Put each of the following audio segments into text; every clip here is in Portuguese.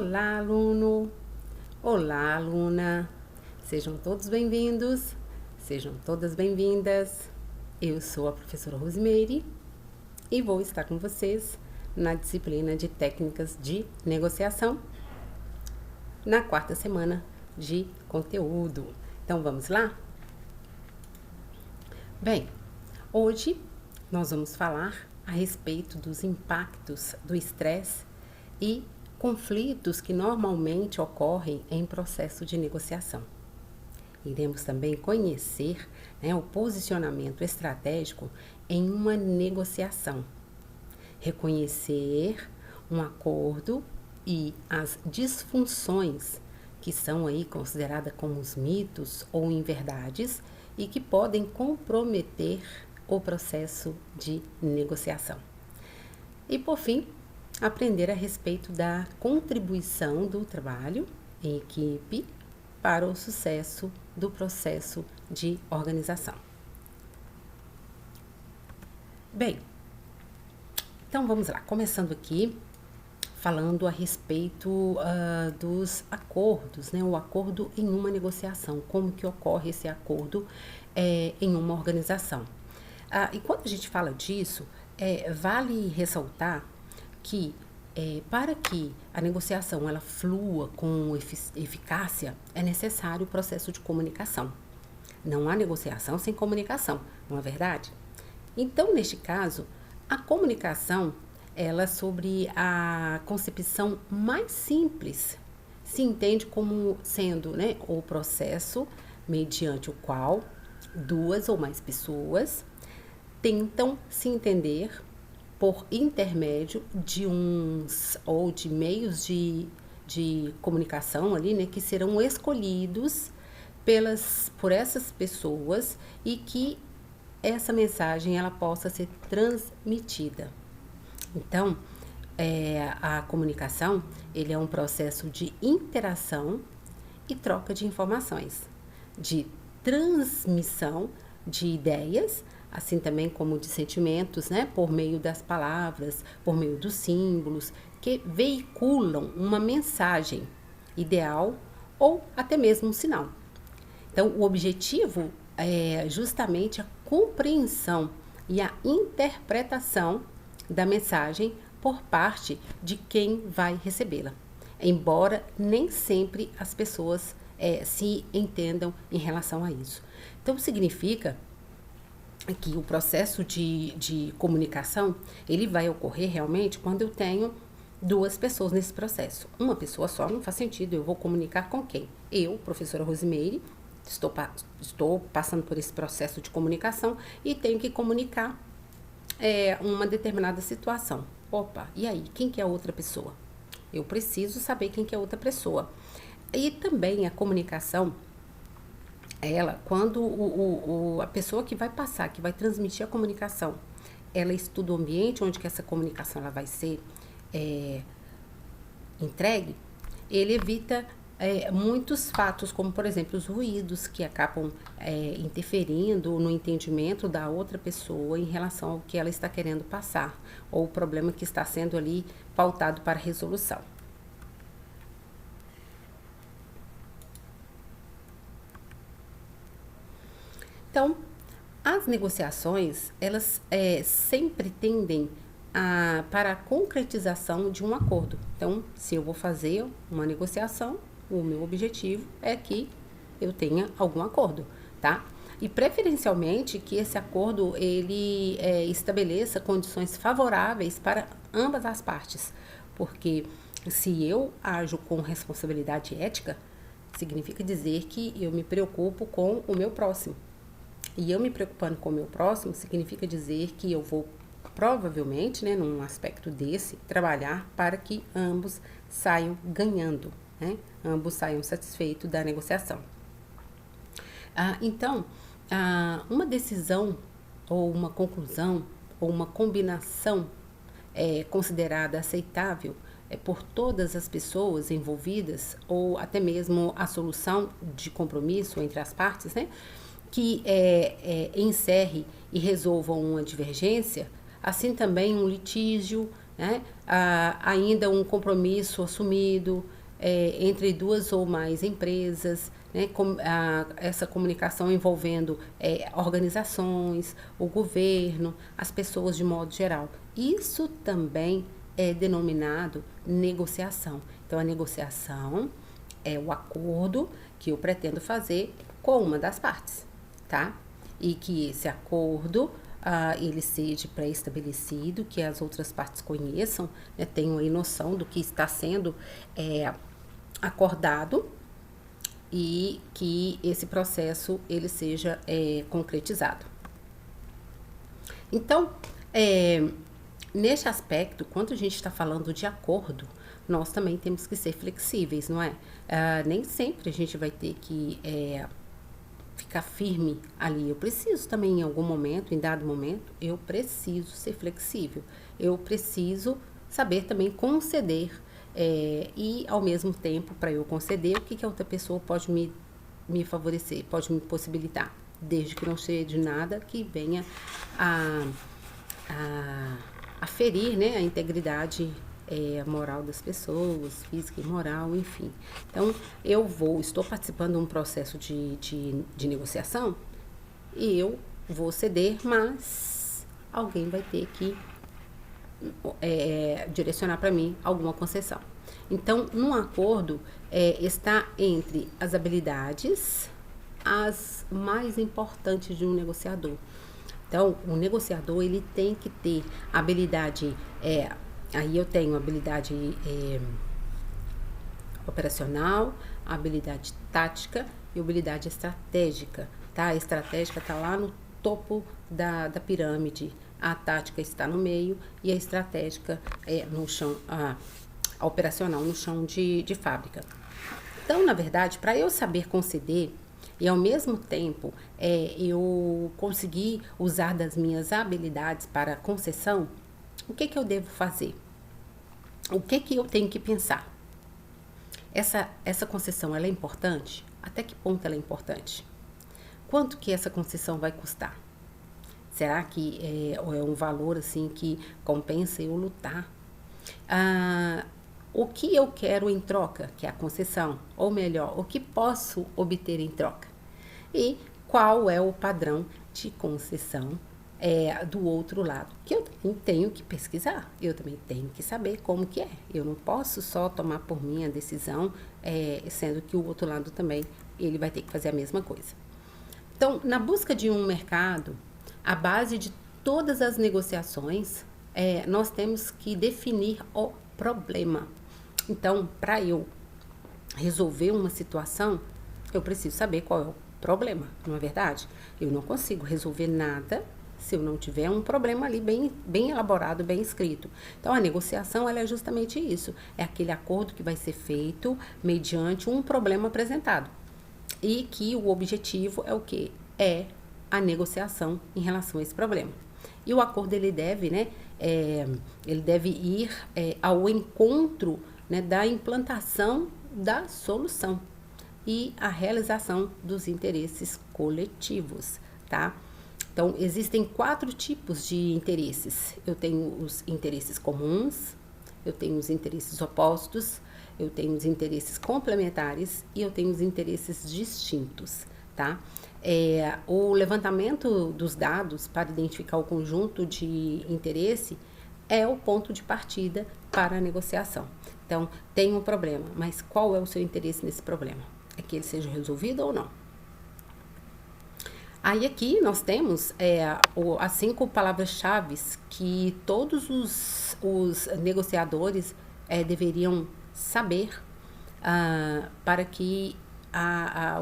Olá, aluno! Olá, aluna! Sejam todos bem-vindos, sejam todas bem-vindas. Eu sou a professora Rosimeire e vou estar com vocês na disciplina de técnicas de negociação na quarta semana de conteúdo. Então, vamos lá? Bem, hoje nós vamos falar a respeito dos impactos do estresse e conflitos que normalmente ocorrem em processo de negociação. Iremos também conhecer o posicionamento estratégico em uma negociação, reconhecer um acordo e as disfunções que são aí consideradas como os mitos ou inverdades e que podem comprometer o processo de negociação. E por fim, aprender a respeito da contribuição do trabalho em equipe para o sucesso do processo de organização. Bem, então vamos lá, começando aqui, falando a respeito dos acordos, o acordo em uma negociação, como que ocorre esse acordo em uma organização. E quando a gente fala disso, vale ressaltar que para que a negociação ela flua com eficácia, é necessário o processo de comunicação. Não há negociação sem comunicação, não é verdade? Então, neste caso, a comunicação, ela sobre a concepção mais simples, se entende como sendo o processo mediante o qual duas ou mais pessoas tentam se entender por intermédio de uns ou de meios de comunicação ali, que serão escolhidos por essas pessoas e que essa mensagem ela possa ser transmitida. Então, a comunicação ele é um processo de interação e troca de informações, de transmissão de ideias, assim também como de sentimentos, por meio das palavras, por meio dos símbolos, que veiculam uma mensagem ideal ou até mesmo um sinal. Então, o objetivo é justamente a compreensão e a interpretação da mensagem por parte de quem vai recebê-la, embora nem sempre as pessoas se entendam em relação a isso. Então, significa que o processo de comunicação, ele vai ocorrer realmente quando eu tenho duas pessoas nesse processo. Uma pessoa só não faz sentido, eu vou comunicar com quem? Eu, professora Rosimeire, estou passando por esse processo de comunicação e tenho que comunicar uma determinada situação. Opa, e aí, quem que é a outra pessoa? Eu preciso saber quem que é a outra pessoa. E também a comunicação, quando a pessoa que vai passar, que vai transmitir a comunicação, ela estuda o ambiente onde que essa comunicação ela vai ser entregue, ele evita muitos fatos, como por exemplo os ruídos que acabam interferindo no entendimento da outra pessoa em relação ao que ela está querendo passar, ou o problema que está sendo ali pautado para resolução. Então, as negociações, elas sempre tendem para a concretização de um acordo. Então, se eu vou fazer uma negociação, o meu objetivo é que eu tenha algum acordo, tá? E preferencialmente que esse acordo, ele estabeleça condições favoráveis para ambas as partes. Porque se eu ajo com responsabilidade ética, significa dizer que eu me preocupo com o meu próximo. E eu me preocupando com o meu próximo, significa dizer que eu vou, provavelmente, num aspecto desse, trabalhar para que ambos saiam ganhando, ambos saiam satisfeitos da negociação. Então, uma decisão, ou uma conclusão, ou uma combinação considerada aceitável por todas as pessoas envolvidas, ou até mesmo a solução de compromisso entre as partes, que encerre e resolva uma divergência, assim também um litígio, ainda um compromisso assumido, entre duas ou mais empresas, né, essa comunicação envolvendo organizações, o governo, as pessoas de modo geral. Isso também é denominado negociação. Então, a negociação é o acordo que eu pretendo fazer com uma das partes, tá? E que esse acordo ele seja pré-estabelecido, que as outras partes conheçam, né, tenham aí noção do que está sendo acordado e que esse processo ele seja concretizado. Então, neste aspecto, quando a gente está falando de acordo, nós também temos que ser flexíveis, não é? Nem sempre a gente vai ter que ficar firme ali. Eu preciso também, em algum momento, em dado momento, eu preciso ser flexível. Eu preciso saber também conceder e, ao mesmo tempo, para eu conceder, o que a outra pessoa pode me favorecer, pode me possibilitar, desde que não seja de nada que venha a ferir, né, a integridade moral das pessoas, física e moral, enfim. Então, estou participando de um processo de negociação e eu vou ceder, mas alguém vai ter que direcionar para mim alguma concessão. Então, num acordo está entre as habilidades as mais importantes de um negociador. Então, o negociador ele tem que ter habilidade, aí eu tenho habilidade operacional, habilidade tática e habilidade estratégica, tá? A estratégica está lá no topo da pirâmide, a tática está no meio e a estratégica no chão, a operacional no chão de fábrica. Então, na verdade, para eu saber conceder e ao mesmo tempo eu conseguir usar das minhas habilidades para concessão, o que eu devo fazer? O que eu tenho que pensar? Essa concessão ela é importante? Até que ponto ela é importante? Quanto que essa concessão vai custar? Será que é um valor assim que compensa eu lutar? O que eu quero em troca, que é a concessão, ou melhor, o que posso obter em troca? E qual é o padrão de concessão do outro lado? Que eu também tenho que pesquisar, eu também tenho que saber como que é. Eu não posso só tomar por mim a decisão, sendo que o outro lado também, ele vai ter que fazer a mesma coisa. Então, na busca de um mercado, a base de todas as negociações, nós temos que definir o problema. Então, para eu resolver uma situação, eu preciso saber qual é o problema, não é verdade? Eu não consigo resolver nada se eu não tiver um problema ali bem elaborado, bem escrito. Então, a negociação ela é justamente isso. É aquele acordo que vai ser feito mediante um problema apresentado. E que o objetivo é o quê? É a negociação em relação a esse problema. E o acordo ele deve, né, ele deve ir ao encontro, né, da implantação da solução e a realização dos interesses coletivos, tá? Então, existem 4 tipos de interesses. Eu tenho os interesses comuns, eu tenho os interesses opostos, eu tenho os interesses complementares e eu tenho os interesses distintos, tá? O levantamento dos dados para identificar o conjunto de interesse é o ponto de partida para a negociação. Então, tem um problema, mas qual é o seu interesse nesse problema? É que ele seja resolvido ou não? Aí aqui nós temos as 5 palavras-chave que todos os negociadores deveriam saber para que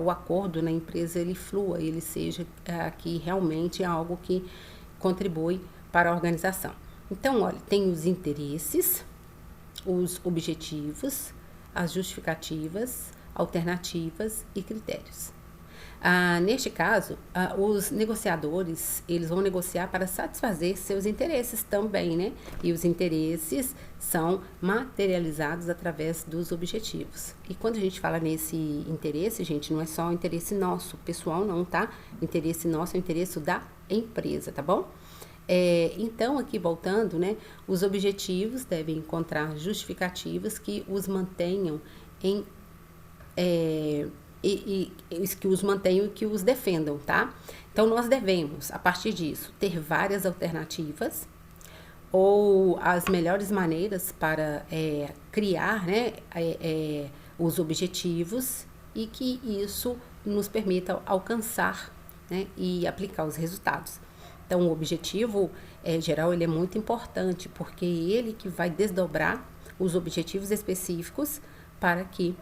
o acordo na empresa ele flua, ele seja que realmente é algo que contribui para a organização. Então, olha, tem os interesses, os objetivos, as justificativas, alternativas e critérios. Neste caso, os negociadores, eles vão negociar para satisfazer seus interesses também, né? E os interesses são materializados através dos objetivos. E quando a gente fala nesse interesse, gente, não é só o interesse nosso, pessoal não, tá? Interesse nosso é o interesse da empresa, tá bom? Então, aqui voltando, né? Os objetivos devem encontrar justificativas que os mantenham em que os mantenham e que os defendam, tá? Então, nós devemos, a partir disso, ter várias alternativas ou as melhores maneiras para criar, né, os objetivos e que isso nos permita alcançar, né, e aplicar os resultados. Então, o objetivo geral ele é muito importante porque ele que vai desdobrar os objetivos específicos para que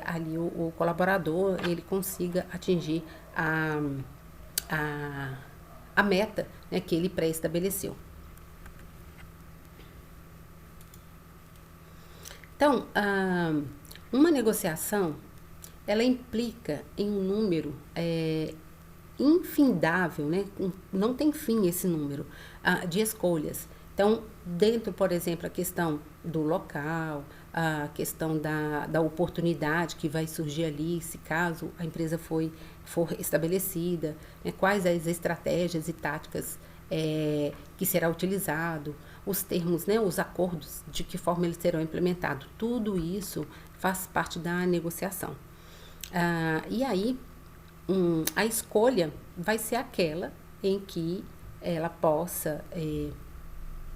ali o colaborador ele consiga atingir a meta, né, que ele pré-estabeleceu. Então, uma negociação, ela implica em um número infindável, né? Não tem fim esse número de escolhas. Então, dentro, por exemplo, a questão do local, a questão da oportunidade que vai surgir ali, se caso a empresa for estabelecida, né? Quais as estratégias e táticas que será utilizado, os termos, né? Os acordos, de que forma eles serão implementados. Tudo isso faz parte da negociação. E aí, a escolha vai ser aquela em que ela possa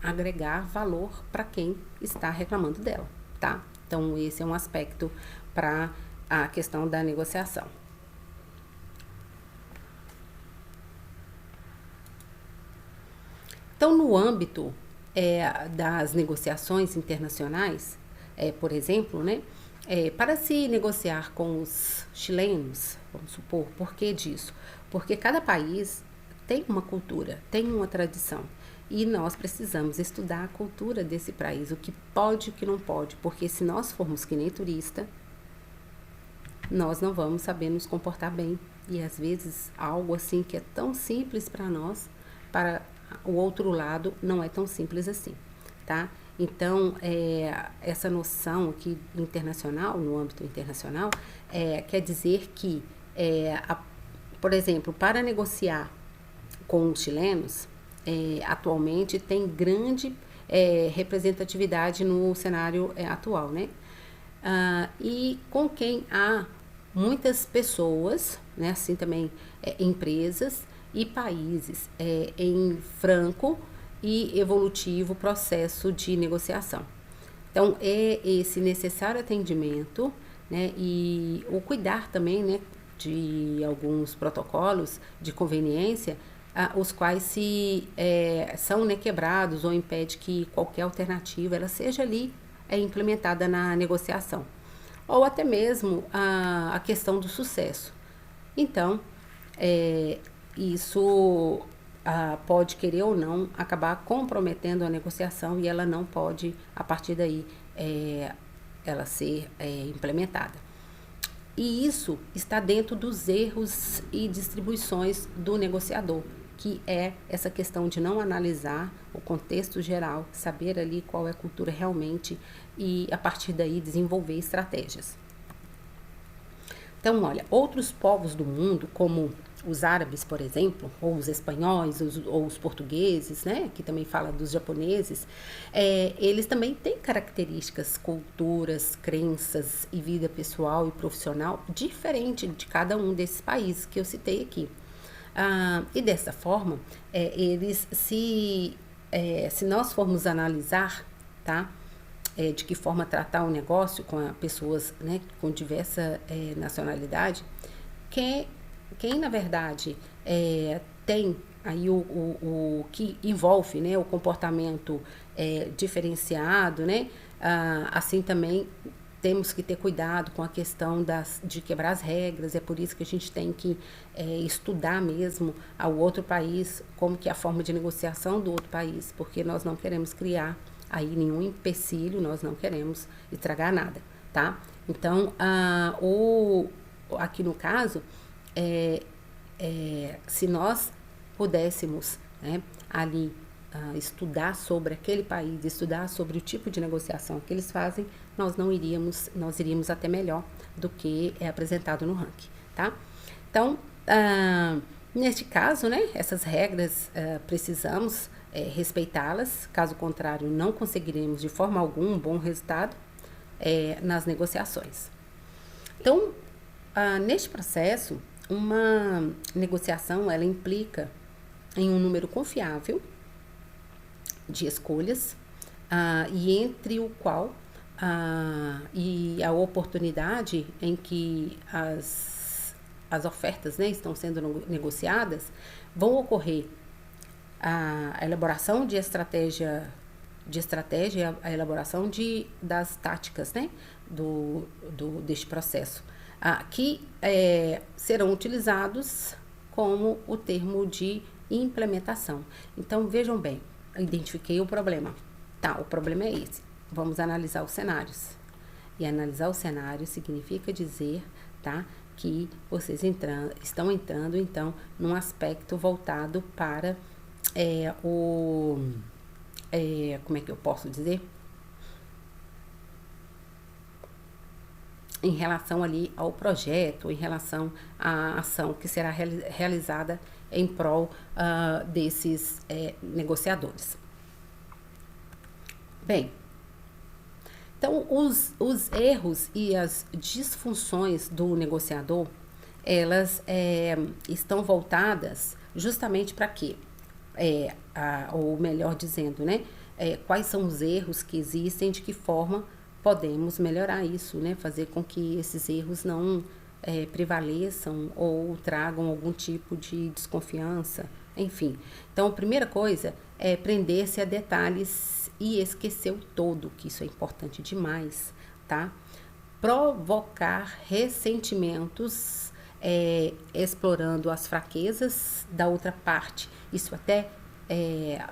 agregar valor para quem está reclamando dela, tá? Então, esse é um aspecto para a questão da negociação. Então, no âmbito das negociações internacionais, por exemplo, né, para se negociar com os chilenos, vamos supor, por que disso? Porque cada país tem uma cultura, tem uma tradição. E nós precisamos estudar a cultura desse país, o que pode e o que não pode. Porque se nós formos que nem turista, nós não vamos saber nos comportar bem. E às vezes algo assim que é tão simples para nós, para o outro lado não é tão simples assim, tá? Então, essa noção aqui internacional, no âmbito internacional, quer dizer que, por exemplo, para negociar com os chilenos, atualmente tem grande representatividade no cenário atual, né? E com quem há muitas pessoas, né, assim também empresas e países em franco e evolutivo processo de negociação. Então, é esse necessário atendimento, né, e o cuidar também, né, de alguns protocolos de conveniência, os quais são, né, quebrados ou impede que qualquer alternativa ela seja ali implementada na negociação. Ou até mesmo a questão do sucesso. Então, isso pode, querer ou não, acabar comprometendo a negociação e ela não pode, a partir daí, ela ser implementada. E isso está dentro dos erros e distribuições do negociador, que é essa questão de não analisar o contexto geral, saber ali qual é a cultura realmente e, a partir daí, desenvolver estratégias. Então, olha, outros povos do mundo, como os árabes, por exemplo, ou os espanhóis, ou os portugueses, né, que também fala dos japoneses, eles também têm características, culturas, crenças e vida pessoal e profissional diferente de cada um desses países que eu citei aqui. E dessa forma, eles se nós formos analisar, tá, de que forma tratar o negócio com pessoas, né, com diversa nacionalidade, quem na verdade tem aí o que envolve, né, o comportamento diferenciado, né, assim também temos que ter cuidado com a questão de quebrar as regras, é por isso que a gente tem que estudar mesmo ao outro país, como que é a forma de negociação do outro país, porque nós não queremos criar aí nenhum empecilho, nós não queremos estragar nada, tá? Então, aqui no caso, se nós pudéssemos, né, ali estudar sobre aquele país, estudar sobre o tipo de negociação que eles fazem, nós iríamos até melhor do que é apresentado no ranking, tá? Então, neste caso, né, essas regras precisamos respeitá-las, caso contrário, não conseguiremos de forma alguma um bom resultado nas negociações. Então, neste processo, uma negociação, ela implica em um número confiável de escolhas, e entre o qual e a oportunidade em que as ofertas, né, estão sendo negociadas, vão ocorrer a elaboração de estratégia, a elaboração das táticas, né, deste processo, que serão utilizados como o termo de implementação. Então, vejam bem, identifiquei o problema. Tá, o problema é esse. Vamos analisar os cenários. E analisar o cenário significa dizer, tá, que vocês estão entrando, então, num aspecto voltado para como é que eu posso dizer? Em relação ali ao projeto, em relação à ação que será realizada em prol desses negociadores. Bem, então os erros e as disfunções do negociador, elas estão voltadas justamente para quê? Ou melhor dizendo, né? Quais são os erros que existem, de que forma podemos melhorar isso, né? Fazer com que esses erros não prevaleçam ou tragam algum tipo de desconfiança, enfim. Então, a primeira coisa é prender-se a detalhes e esquecer o todo, que isso é importante demais, tá? Provocar ressentimentos, explorando as fraquezas da outra parte, isso até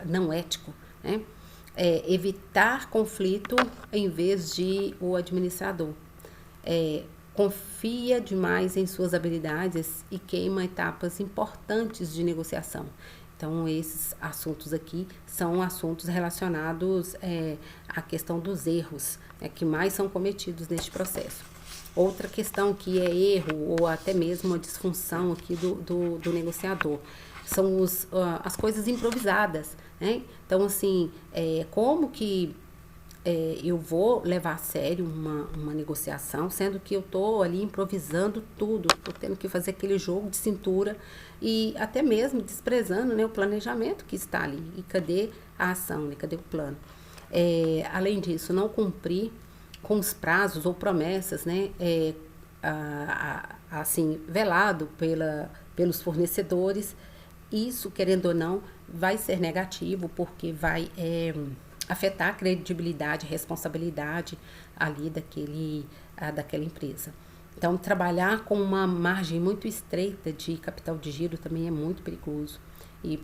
não ético, né? Evitar conflito em vez de o administrador. Confia demais em suas habilidades e queima etapas importantes de negociação. Então, esses assuntos aqui são assuntos relacionados à questão dos erros, que mais são cometidos neste processo. Outra questão que é erro ou até mesmo a disfunção aqui do negociador são as coisas improvisadas, né? Então, assim, como que eu vou levar a sério uma negociação, sendo que eu estou ali improvisando tudo, estou tendo que fazer aquele jogo de cintura e até mesmo desprezando, né, o planejamento que está ali. E cadê a ação, né? Cadê o plano? Além disso, não cumprir com os prazos ou promessas, né, assim, velado pelos fornecedores. Isso, querendo ou não, vai ser negativo, porque vai afetar a credibilidade, responsabilidade ali daquela empresa. Então, trabalhar com uma margem muito estreita de capital de giro também é muito perigoso. E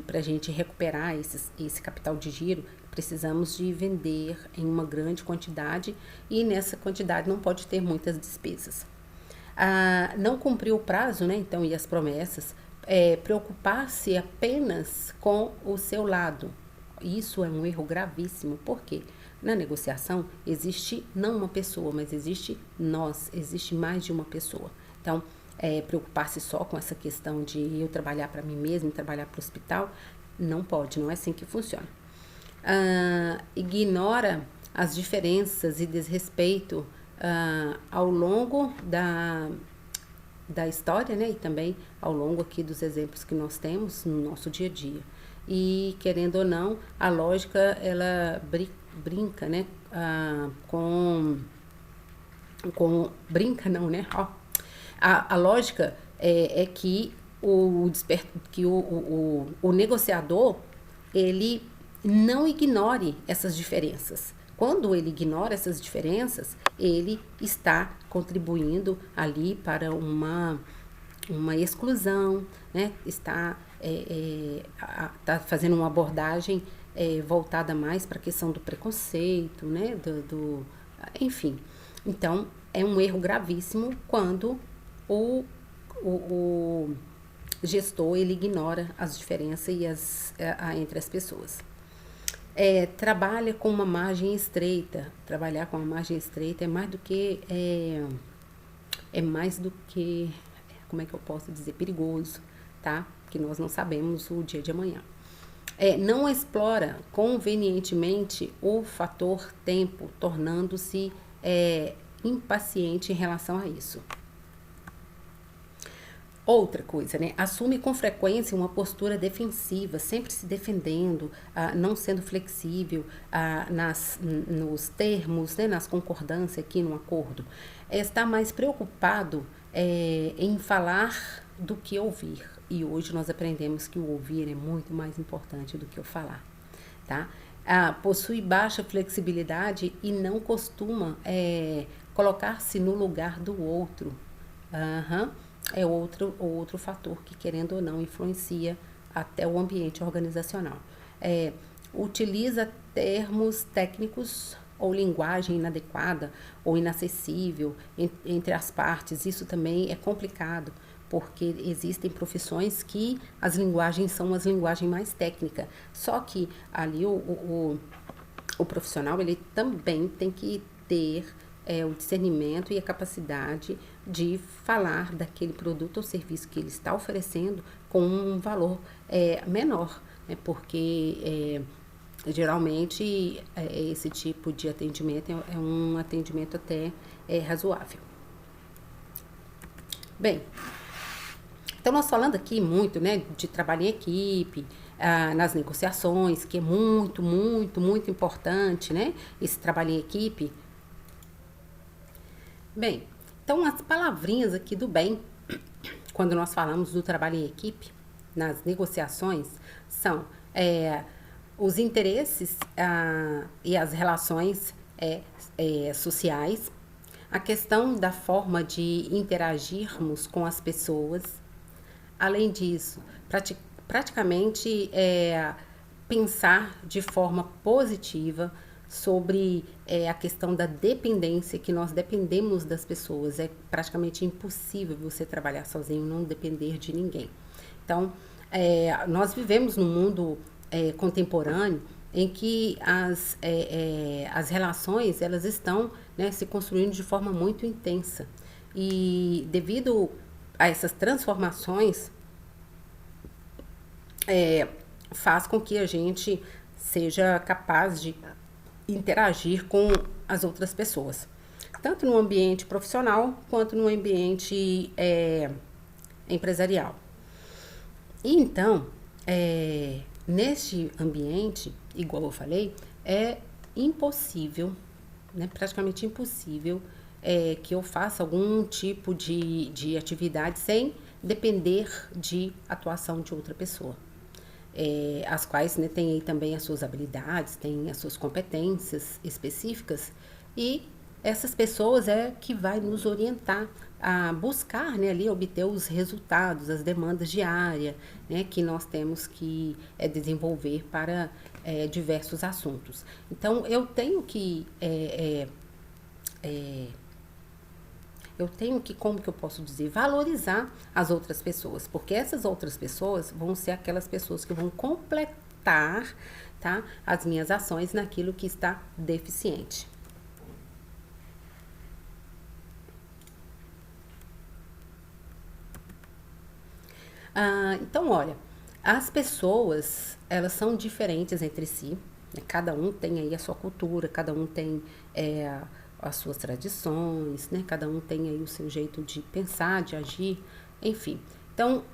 para a gente recuperar esse capital de giro, precisamos de vender em uma grande quantidade e nessa quantidade não pode ter muitas despesas. Não cumprir o prazo, né? Então, e as promessas, preocupar-se apenas com o seu lado. Isso é um erro gravíssimo, porque na negociação existe não uma pessoa, mas existe mais de uma pessoa. Então, preocupar-se só com essa questão de eu trabalhar para mim mesmo, trabalhar para o hospital, não pode, não é assim que funciona. Ignora as diferenças e desrespeito ao longo da história, né? E também ao longo aqui dos exemplos que nós temos no nosso dia a dia. E, querendo ou não, a lógica, ela brinca, né? Brinca não, né? A lógica é que o negociador, ele não ignore essas diferenças. Quando ele ignora essas diferenças, ele está contribuindo ali para uma exclusão, né? Está fazendo uma abordagem voltada mais para a questão do preconceito, né? Enfim. Então, é um erro gravíssimo quando o gestor, ele ignora as diferenças entre as pessoas. Trabalha com uma margem estreita. Trabalhar com uma margem estreita é mais do que, como é que eu posso dizer, perigoso, tá? Que nós não sabemos o dia de amanhã. Não explora convenientemente o fator tempo, tornando-se impaciente em relação a isso. Outra coisa, né? Assume com frequência uma postura defensiva, sempre se defendendo, não sendo flexível nos termos, né? Nas concordâncias aqui no acordo. Está mais preocupado em falar do que ouvir. E hoje nós aprendemos que o ouvir é muito mais importante do que o falar, tá? Possui baixa flexibilidade e não costuma colocar-se no lugar do outro. É outro fator que, querendo ou não, influencia até o ambiente organizacional. Utiliza termos técnicos ou linguagem inadequada ou inacessível entre as partes. Isso também é complicado, porque existem profissões que as linguagens são as linguagens mais técnicas. Só que ali o profissional, ele também tem que ter o discernimento e a capacidade de falar daquele produto ou serviço que ele está oferecendo com um valor menor, né? Porque geralmente esse tipo de atendimento é um atendimento até razoável. Bem, então nós falando aqui muito, né, de trabalho em equipe, nas negociações, que é muito, muito, muito importante, né, esse trabalho em equipe. Bem, então as palavrinhas aqui do bem, quando nós falamos do trabalho em equipe, nas negociações, são os interesses e as relações sociais, a questão da forma de interagirmos com as pessoas. Além disso, praticamente pensar de forma positiva sobre a questão da dependência, que nós dependemos das pessoas. É praticamente impossível você trabalhar sozinho, não depender de ninguém. Então, nós vivemos num mundo contemporâneo em que as relações, elas estão, né, se construindo de forma muito intensa. E devido a essas transformações, faz com que a gente seja capaz de interagir com as outras pessoas, tanto no ambiente profissional quanto no ambiente empresarial. E então, neste ambiente, igual eu falei, é impossível, né, praticamente impossível, que eu faça algum tipo de atividade sem depender de atuação de outra pessoa. As quais, né, têm aí também as suas habilidades, têm as suas competências específicas, e essas pessoas que vai nos orientar a buscar, né, ali obter os resultados, as demandas diárias, né, que nós temos que desenvolver para diversos assuntos. Então, eu tenho que como que eu posso dizer, valorizar as outras pessoas, porque essas outras pessoas vão ser aquelas pessoas que vão completar, tá, as minhas ações naquilo que está deficiente. Então, olha, as pessoas, elas são diferentes entre si, né? Cada um tem aí a sua cultura, cada um tem as suas tradições, né? Cada um tem aí o seu jeito de pensar, de agir, enfim. Então,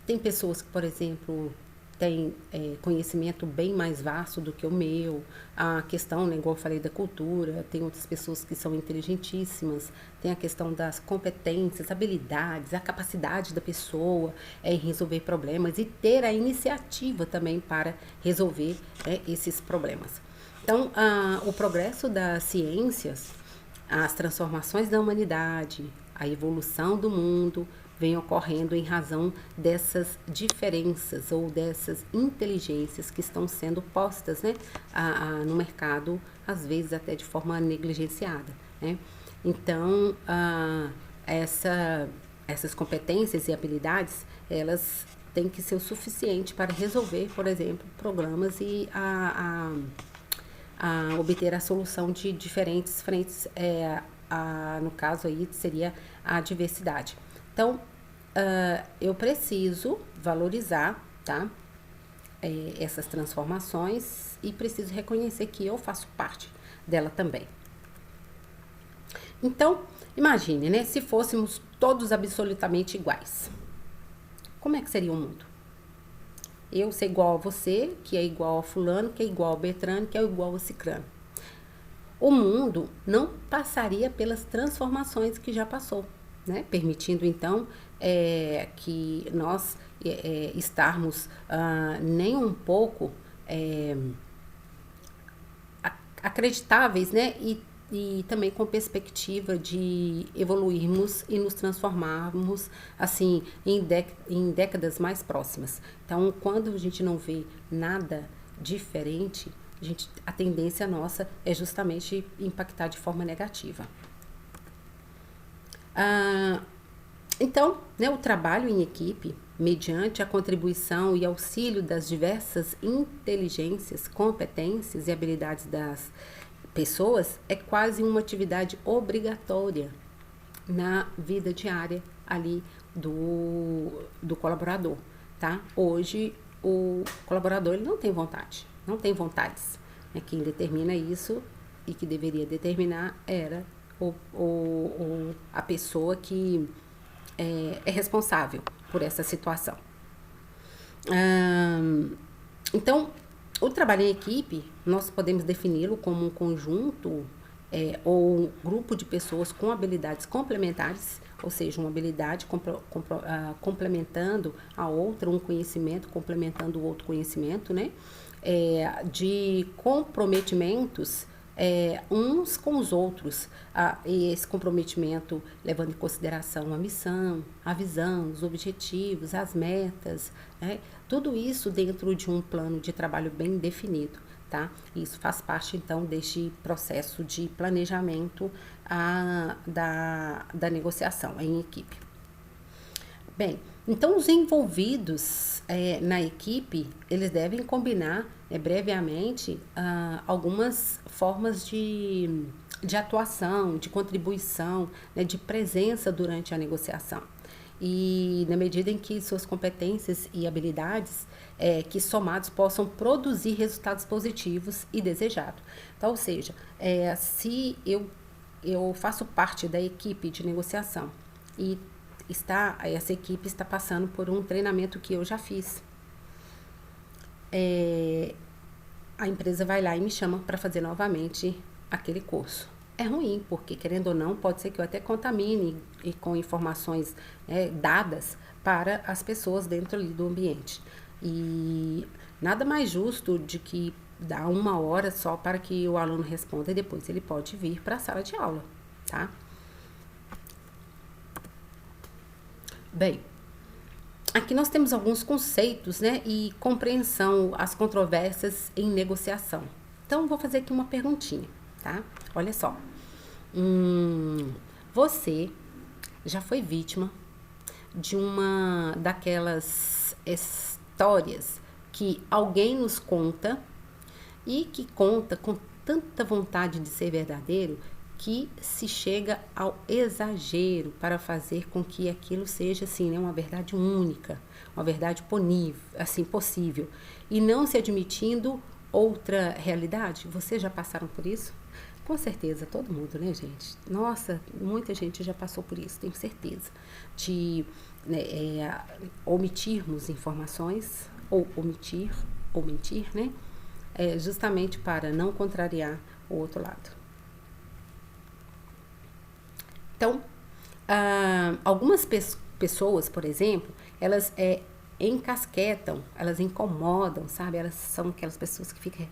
tem pessoas que, por exemplo, têm conhecimento bem mais vasto do que o meu, a questão, né, igual eu falei, da cultura, tem outras pessoas que são inteligentíssimas, tem a questão das competências, habilidades, a capacidade da pessoa em resolver problemas e ter a iniciativa também para resolver esses problemas. Então, o progresso das ciências, as transformações da humanidade, a evolução do mundo vem ocorrendo em razão dessas diferenças ou dessas inteligências que estão sendo postas, né, no mercado, às vezes até de forma negligenciada, né? Então, essas competências e habilidades, elas têm que ser o suficiente para resolver, por exemplo, problemas e a obter a solução de diferentes frentes, no caso aí seria a diversidade. Então, eu preciso valorizar, tá, essas transformações e preciso reconhecer que eu faço parte dela também. Então, imagine, né? Se fôssemos todos absolutamente iguais. Como é que seria o mundo? Eu ser igual a você, que é igual a fulano, que é igual a Beltrano, que é igual a Cicrano. O mundo não passaria pelas transformações que já passou, né? Permitindo então que nós estarmos nem um pouco acreditáveis, né? E também com perspectiva de evoluirmos e nos transformarmos assim em décadas mais próximas. Então, quando a gente não vê nada diferente, a tendência nossa é justamente impactar de forma negativa. Então, né, o trabalho em equipe, mediante a contribuição e auxílio das diversas inteligências, competências e habilidades das pessoas, é quase uma atividade obrigatória na vida diária ali do colaborador, tá? Hoje, o colaborador ele não tem vontade, não tem vontades. Né? Quem determina isso e que deveria determinar era a pessoa que é responsável por essa situação. Então, o trabalho em equipe, nós podemos defini-lo como um conjunto ou um grupo de pessoas com habilidades complementares, ou seja, uma habilidade complementando a outra, um conhecimento complementando o outro conhecimento, né? De comprometimentos uns com os outros, e esse comprometimento levando em consideração a missão, a visão, os objetivos, as metas, né? Tudo isso dentro de um plano de trabalho bem definido, tá? Isso faz parte, então, deste processo de planejamento da negociação em equipe. Bem, então os envolvidos na equipe, eles devem combinar brevemente algumas formas de atuação, de contribuição, né, de presença durante a negociação. E na medida em que suas competências e habilidades que somados possam produzir resultados positivos e desejados. Então, ou seja, se eu faço parte da equipe de negociação e essa equipe está passando por um treinamento que eu já fiz, a empresa vai lá e me chama para fazer novamente aquele curso. É ruim, porque querendo ou não, pode ser que eu até contamine e com informações dadas para as pessoas dentro ali do ambiente. E nada mais justo de que dar 1 hora só para que o aluno responda e depois ele pode vir para a sala de aula, tá? Bem, aqui nós temos alguns conceitos, né, e compreensão às controvérsias em negociação. Então, vou fazer aqui uma perguntinha, tá? Olha só. Você já foi vítima de uma daquelas histórias que alguém nos conta e que conta com tanta vontade de ser verdadeiro que se chega ao exagero para fazer com que aquilo seja assim, né, uma verdade única, uma verdade assim, possível, e não se admitindo outra realidade? Vocês já passaram por isso? Com certeza, todo mundo, né, gente? Nossa, muita gente já passou por isso, tenho certeza. De omitirmos informações, ou omitir, ou mentir, né? Justamente para não contrariar o outro lado. Então, algumas pessoas, por exemplo, elas encasquetam, elas incomodam, sabe? Elas são aquelas pessoas que ficam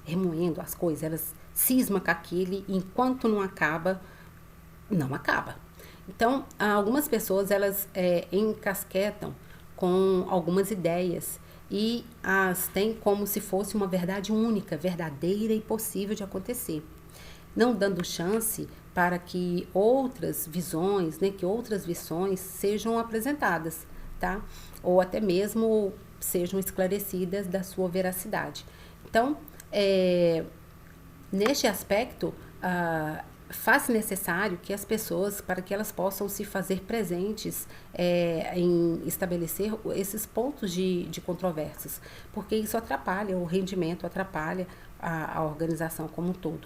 remoendo as coisas, elas cismam com aquilo e enquanto não acaba, não acaba. Então, algumas pessoas, elas encasquetam com algumas ideias e as têm como se fosse uma verdade única, verdadeira e possível de acontecer, não dando chance para que outras visões, né, que outras visões sejam apresentadas, tá? Ou até mesmo sejam esclarecidas da sua veracidade. Então, neste aspecto, faz necessário que as pessoas, para que elas possam se fazer presentes em estabelecer esses pontos de controvérsias, porque isso atrapalha o rendimento, atrapalha a organização como um todo.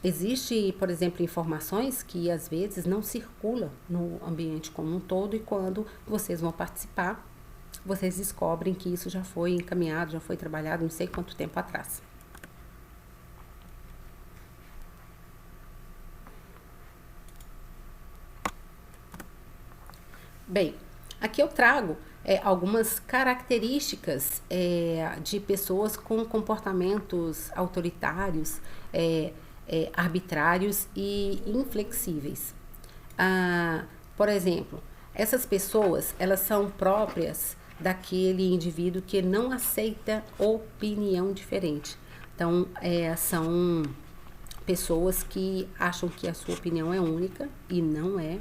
Existe, por exemplo, informações que às vezes não circulam no ambiente como um todo e quando vocês vão participar, vocês descobrem que isso já foi encaminhado, já foi trabalhado não sei quanto tempo atrás. Bem, aqui eu trago algumas características de pessoas com comportamentos autoritários, arbitrários e inflexíveis. Ah, por exemplo, essas pessoas, elas são próprias daquele indivíduo que não aceita opinião diferente. Então, são pessoas que acham que a sua opinião é única e não é,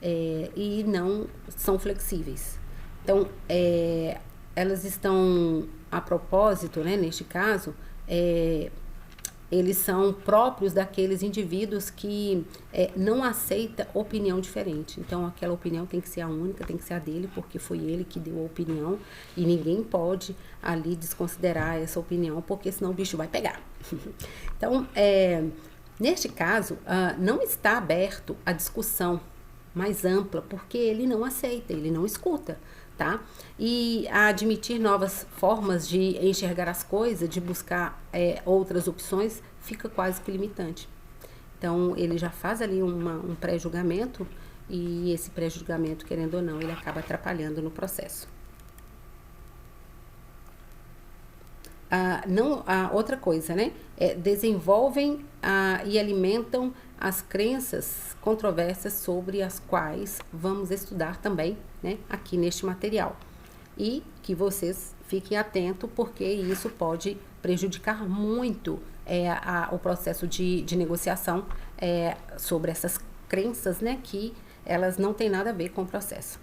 e não são flexíveis. Então, elas estão, a propósito, né, neste caso, eles são próprios daqueles indivíduos que não aceita opinião diferente. Então, aquela opinião tem que ser a única, tem que ser a dele, porque foi ele que deu a opinião e ninguém pode ali desconsiderar essa opinião, porque senão o bicho vai pegar. Então, neste caso, não está aberto a discussão mais ampla, porque ele não aceita, ele não escuta, tá? E a admitir novas formas de enxergar as coisas, de buscar outras opções, fica quase que limitante. Então, ele já faz ali um pré-julgamento e esse pré-julgamento, querendo ou não, ele acaba atrapalhando no processo. Outra coisa, né? Desenvolvem e alimentam as crenças controversas sobre as quais vamos estudar também, né, aqui neste material. E que vocês fiquem atentos, porque isso pode prejudicar muito o processo de negociação sobre essas crenças, né, que elas não têm nada a ver com o processo.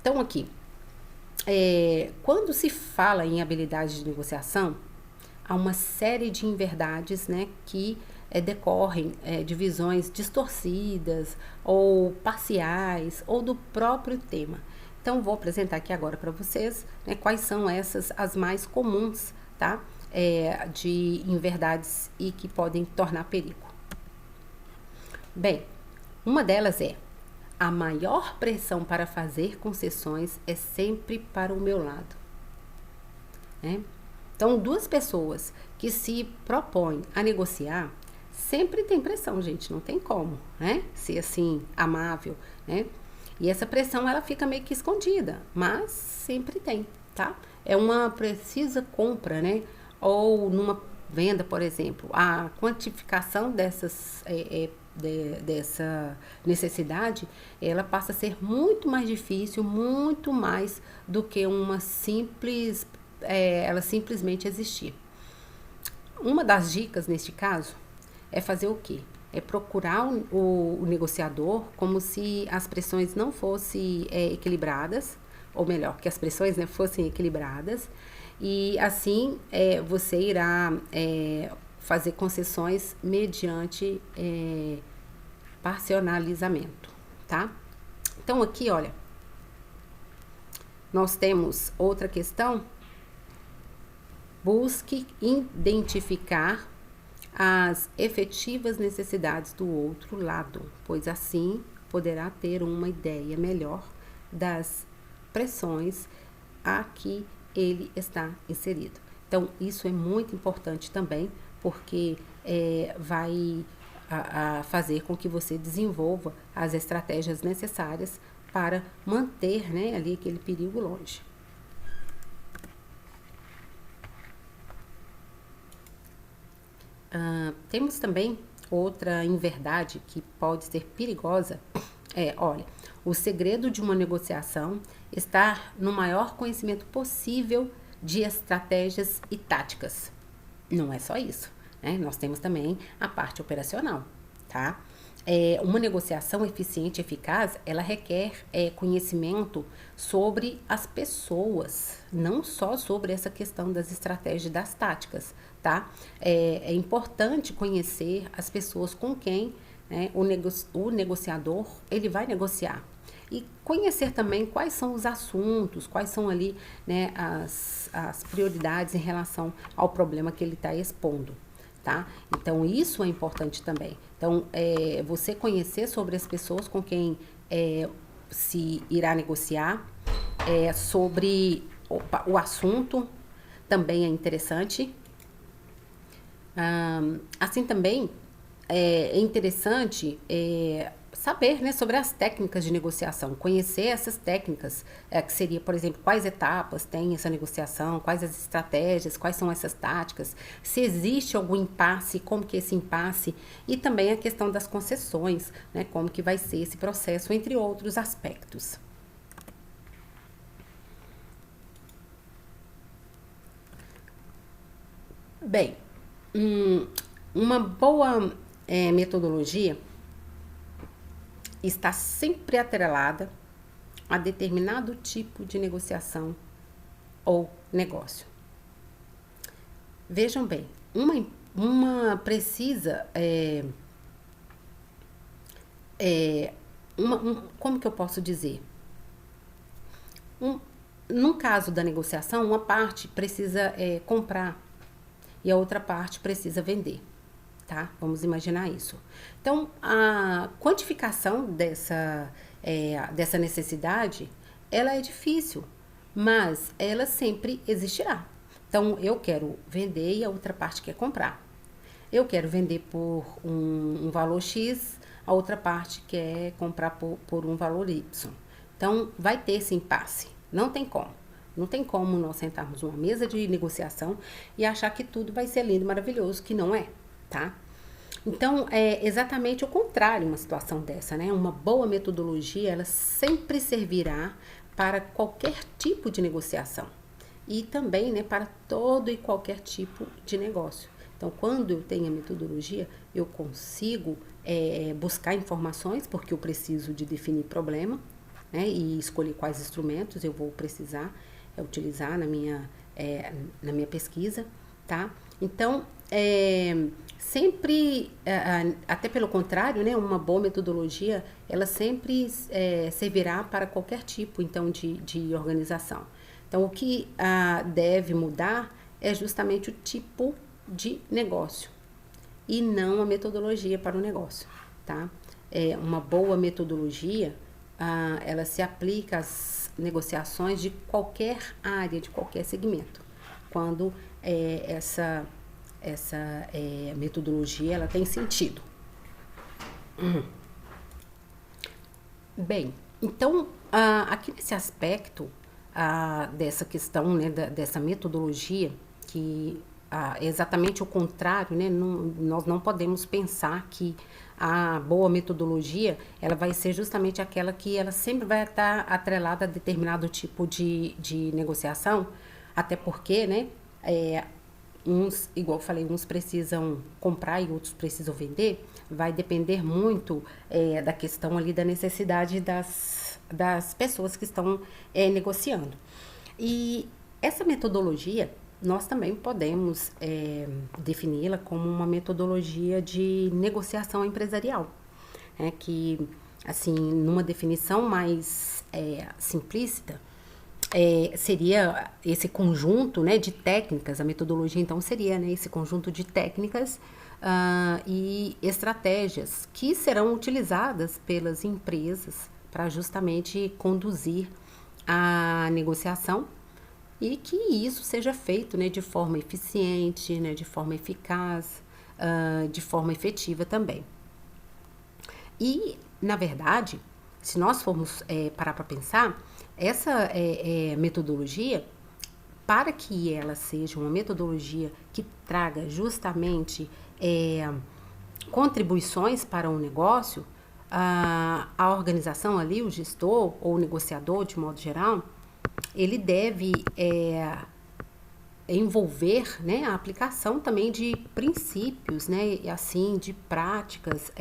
Então, aqui, quando se fala em habilidade de negociação, há uma série de inverdades, né, que decorrem de visões distorcidas ou parciais ou do próprio tema. Então, vou apresentar aqui agora para vocês, né, quais são essas as mais comuns, tá, de inverdades e que podem tornar perigo. Bem, uma delas é: a maior pressão para fazer concessões é sempre para o meu lado, né? Então, duas pessoas que se propõem a negociar, sempre tem pressão, gente, não tem como, né? Ser assim, amável, né? E essa pressão, ela fica meio que escondida, mas sempre tem, tá? É uma precisa compra, né? Ou numa venda, por exemplo, a quantificação dessas dessa necessidade, ela passa a ser muito mais difícil, muito mais do que uma simples ela simplesmente existir. Uma das dicas neste caso é fazer o quê? É procurar o negociador como se as pressões não fossem equilibradas, ou melhor, que as pressões, né, fossem equilibradas, e assim você irá fazer concessões mediante parcionalizamento, tá? Então aqui, olha, nós temos outra questão. Busque identificar as efetivas necessidades do outro lado, pois assim poderá ter uma ideia melhor das pressões a que ele está inserido. Então, isso é muito importante também, porque vai fazer com que você desenvolva as estratégias necessárias para manter, né, ali aquele perigo longe. Temos também outra inverdade que pode ser perigosa. Olha, o segredo de uma negociação está no maior conhecimento possível de estratégias e táticas. Não é só isso, né? Nós temos também a parte operacional, tá? Uma negociação eficiente e eficaz, ela requer conhecimento sobre as pessoas, não só sobre essa questão das estratégias e das táticas, tá? É importante conhecer as pessoas com quem, né, o negociador ele vai negociar. E conhecer também quais são os assuntos, quais são ali, né, as prioridades em relação ao problema que ele está expondo, tá? Então, isso é importante também. Então, você conhecer sobre as pessoas com quem se irá negociar, sobre o assunto também é interessante. Assim também é interessante saber, né, sobre as técnicas de negociação, conhecer essas técnicas, que seria, por exemplo, quais etapas tem essa negociação, quais as estratégias, quais são essas táticas, se existe algum impasse, como que é esse impasse, e também a questão das concessões, né, como que vai ser esse processo, entre outros aspectos. Bem, uma boa metodologia está sempre atrelada a determinado tipo de negociação ou negócio. Vejam bem, uma precisa como que eu posso dizer? Num caso da negociação, uma parte precisa comprar e a outra parte precisa vender, tá? Vamos imaginar isso. Então, a quantificação dessa necessidade, ela é difícil, mas ela sempre existirá. Então, eu quero vender e a outra parte quer comprar. Eu quero vender por um valor X, a outra parte quer comprar por um valor Y. Então, vai ter esse impasse. Não tem como. Não tem como nós sentarmos numa mesa de negociação e achar que tudo vai ser lindo e maravilhoso, que não é, tá? Então, é exatamente o contrário uma situação dessa, né? Uma boa metodologia, ela sempre servirá para qualquer tipo de negociação e também, né, para todo e qualquer tipo de negócio. Então, quando eu tenho a metodologia, eu consigo buscar informações, porque eu preciso de definir problema, né, e escolher quais instrumentos eu vou precisar utilizar na minha pesquisa, tá? Então, sempre, até pelo contrário, né, uma boa metodologia, ela sempre servirá para qualquer tipo, então, de organização. Então, o que deve mudar é justamente o tipo de negócio e não a metodologia para o negócio, tá? Uma boa metodologia, ela se aplica às negociações de qualquer área, de qualquer segmento, quando essa metodologia ela tem sentido. Bem, então aqui nesse aspecto dessa questão, né, dessa metodologia, que é exatamente o contrário, né? Nós não podemos pensar que a boa metodologia ela vai ser justamente aquela que ela sempre vai estar atrelada a determinado tipo de negociação, até porque, né, uns, igual eu falei, uns precisam comprar e outros precisam vender, vai depender muito da questão ali da necessidade das pessoas que estão negociando. E essa metodologia, nós também podemos defini-la como uma metodologia de negociação empresarial, né? Que, assim, numa definição mais simplista, seria esse conjunto, né, de técnicas, a metodologia então seria, né, esse conjunto de técnicas e estratégias que serão utilizadas pelas empresas para justamente conduzir a negociação e que isso seja feito, né, de forma eficiente, né, de forma eficaz, de forma efetiva também. E, na verdade, se nós formos parar para pensar, essa metodologia, para que ela seja uma metodologia que traga justamente contribuições para um negócio, a organização ali, o gestor ou o negociador, de modo geral, ele deve envolver, né, a aplicação também de princípios, né, e assim, de práticas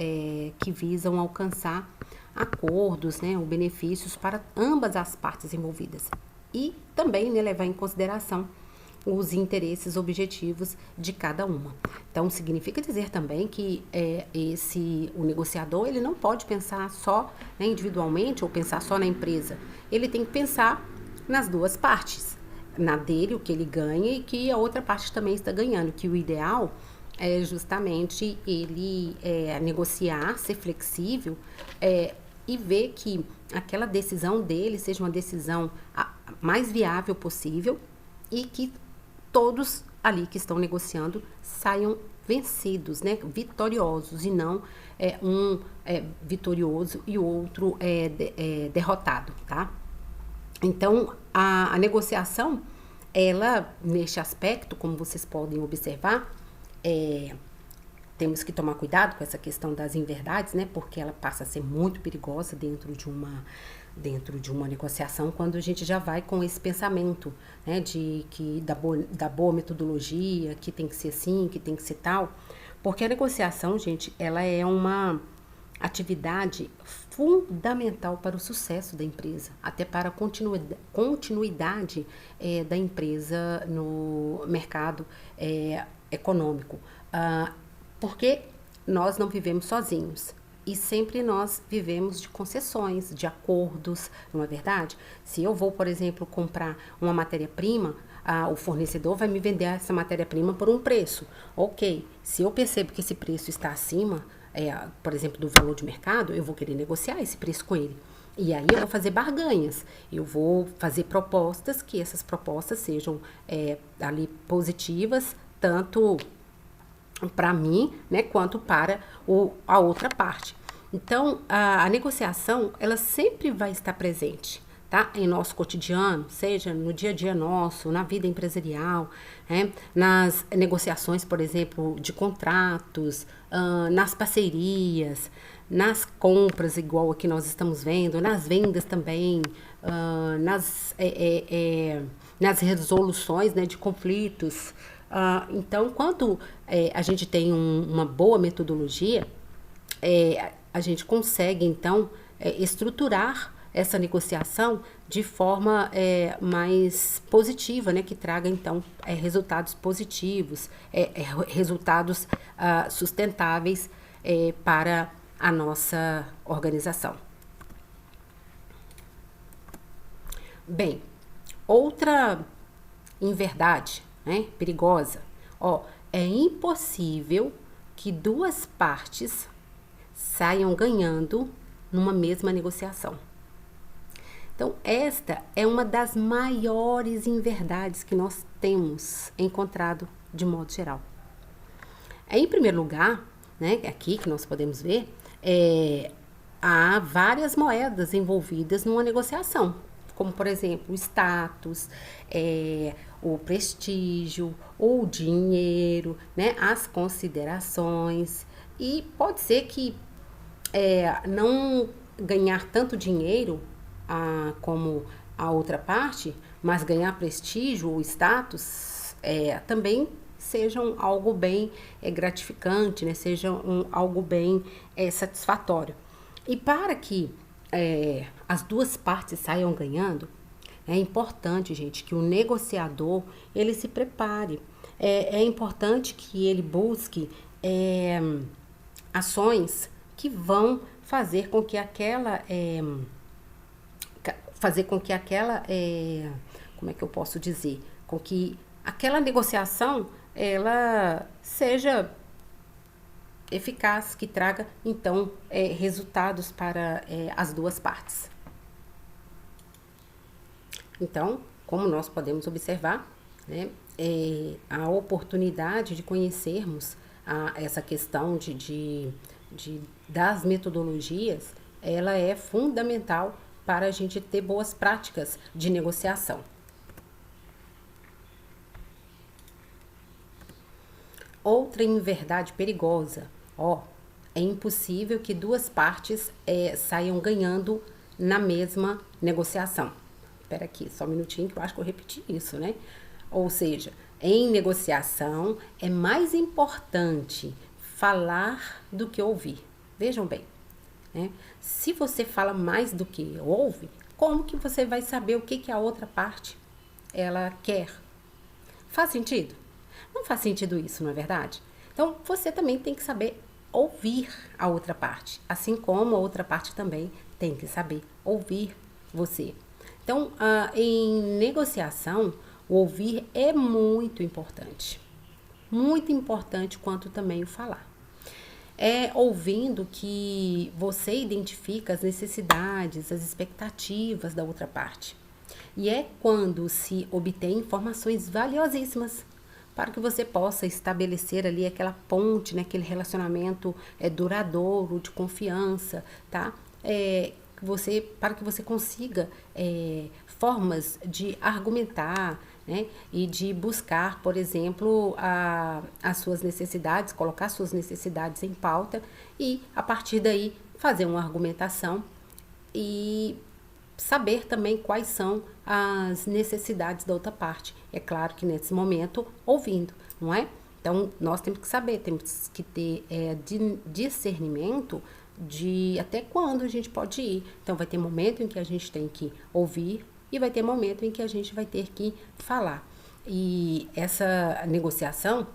que visam alcançar acordos, né, ou benefícios para ambas as partes envolvidas. E também, né, levar em consideração os interesses objetivos de cada uma. Então, significa dizer também que o negociador, ele não pode pensar só, né, individualmente ou pensar só na empresa. Ele tem que pensar nas duas partes. Na dele, o que ele ganha e que a outra parte também está ganhando. Que o ideal é justamente ele negociar, ser flexível e ver que aquela decisão dele seja uma decisão mais viável possível e que todos ali que estão negociando saiam vencidos, né, vitoriosos, e não um vitorioso e o outro derrotado, tá? Então, a negociação, ela, neste aspecto, como vocês podem observar, temos que tomar cuidado com essa questão das inverdades, né? Porque ela passa a ser muito perigosa dentro de uma negociação, quando a gente já vai com esse pensamento, né? Da boa metodologia, que tem que ser assim, que tem que ser tal. Porque a negociação, gente, ela é uma atividade fundamental para o sucesso da empresa, até para a continuidade da empresa no mercado econômico. Porque nós não vivemos sozinhos e sempre nós vivemos de concessões, de acordos, não é verdade? Se eu vou, por exemplo, comprar uma matéria-prima, o fornecedor vai me vender essa matéria-prima por um preço. Ok, se eu percebo que esse preço está acima, por exemplo, do valor de mercado, eu vou querer negociar esse preço com ele. E aí eu vou fazer barganhas, eu vou fazer propostas, que essas propostas sejam ali positivas, tanto para mim, né, quanto para a outra parte. Então, a negociação, ela sempre vai estar presente, tá? Em nosso cotidiano, seja no dia a dia nosso, na vida empresarial, né? Nas negociações, por exemplo, de contratos, nas parcerias, nas compras, igual aqui nós estamos vendo, nas vendas também, nas resoluções, né, de conflitos. Então, quando a gente tem uma boa metodologia, a gente consegue, então, estruturar essa negociação de forma mais positiva, né? Que traga, então, resultados positivos, resultados sustentáveis para a nossa organização. Bem, outra inverdade, né, perigosa, é impossível que duas partes saiam ganhando numa mesma negociação. Então, esta é uma das maiores inverdades que nós temos encontrado de modo geral. Em primeiro lugar, né, aqui que nós podemos ver, há várias moedas envolvidas numa negociação, como, por exemplo, o status, o prestígio, o dinheiro, né, as considerações. E pode ser que não ganhar tanto dinheiro como a outra parte, mas ganhar prestígio ou status também sejam algo bem gratificante, né? Sejam algo bem satisfatório. E para que as duas partes saiam ganhando, é importante, gente, que o negociador ele se prepare. É importante que ele busque ações que vão fazer com que aquela como é que eu posso dizer, com que aquela negociação ela seja eficaz, que traga então resultados para as duas partes. Então, como nós podemos observar, né, a oportunidade de conhecermos essa questão das metodologias, ela é fundamental para a gente ter boas práticas de negociação. Outra inverdade perigosa, é impossível que duas partes saiam ganhando na mesma negociação. Espera aqui, só um minutinho que eu acho que eu repeti isso, né? Ou seja, em negociação é mais importante falar do que ouvir. Vejam bem, né? Se você fala mais do que ouve, como que você vai saber o que a outra parte ela quer? Faz sentido? Não faz sentido isso, não é verdade? Então, você também tem que saber ouvir a outra parte, assim como a outra parte também tem que saber ouvir você. Então, em negociação, o ouvir é muito importante quanto também o falar. É ouvindo que você identifica as necessidades, as expectativas da outra parte. E é quando se obtém informações valiosíssimas para que você possa estabelecer ali aquela ponte, né, aquele relacionamento duradouro, de confiança, tá? Para que você consiga formas de argumentar, né, e de buscar, por exemplo, as suas necessidades, colocar suas necessidades em pauta e, a partir daí, fazer uma argumentação e saber também quais são as necessidades da outra parte. É claro que nesse momento, ouvindo, não é? Então, nós temos que saber, temos que ter discernimento de até quando a gente pode ir. Então, vai ter momento em que a gente tem que ouvir e vai ter momento em que a gente vai ter que falar. E essa negociação,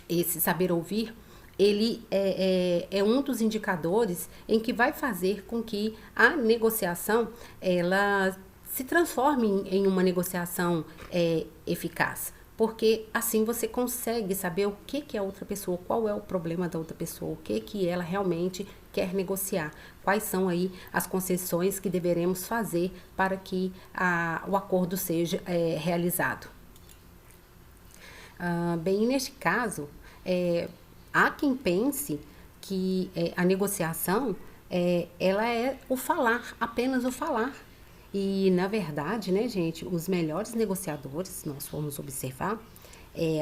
esse saber ouvir, ele é um dos indicadores em que vai fazer com que a negociação ela se transforme em uma negociação eficaz. Porque assim você consegue saber o que é a outra pessoa, qual é o problema da outra pessoa, o que ela realmente quer negociar, quais são aí as concessões que deveremos fazer para que o acordo seja realizado. Bem, neste caso, há quem pense que a negociação ela é o falar, apenas o falar. E, na verdade, né, gente, os melhores negociadores, se nós formos observar,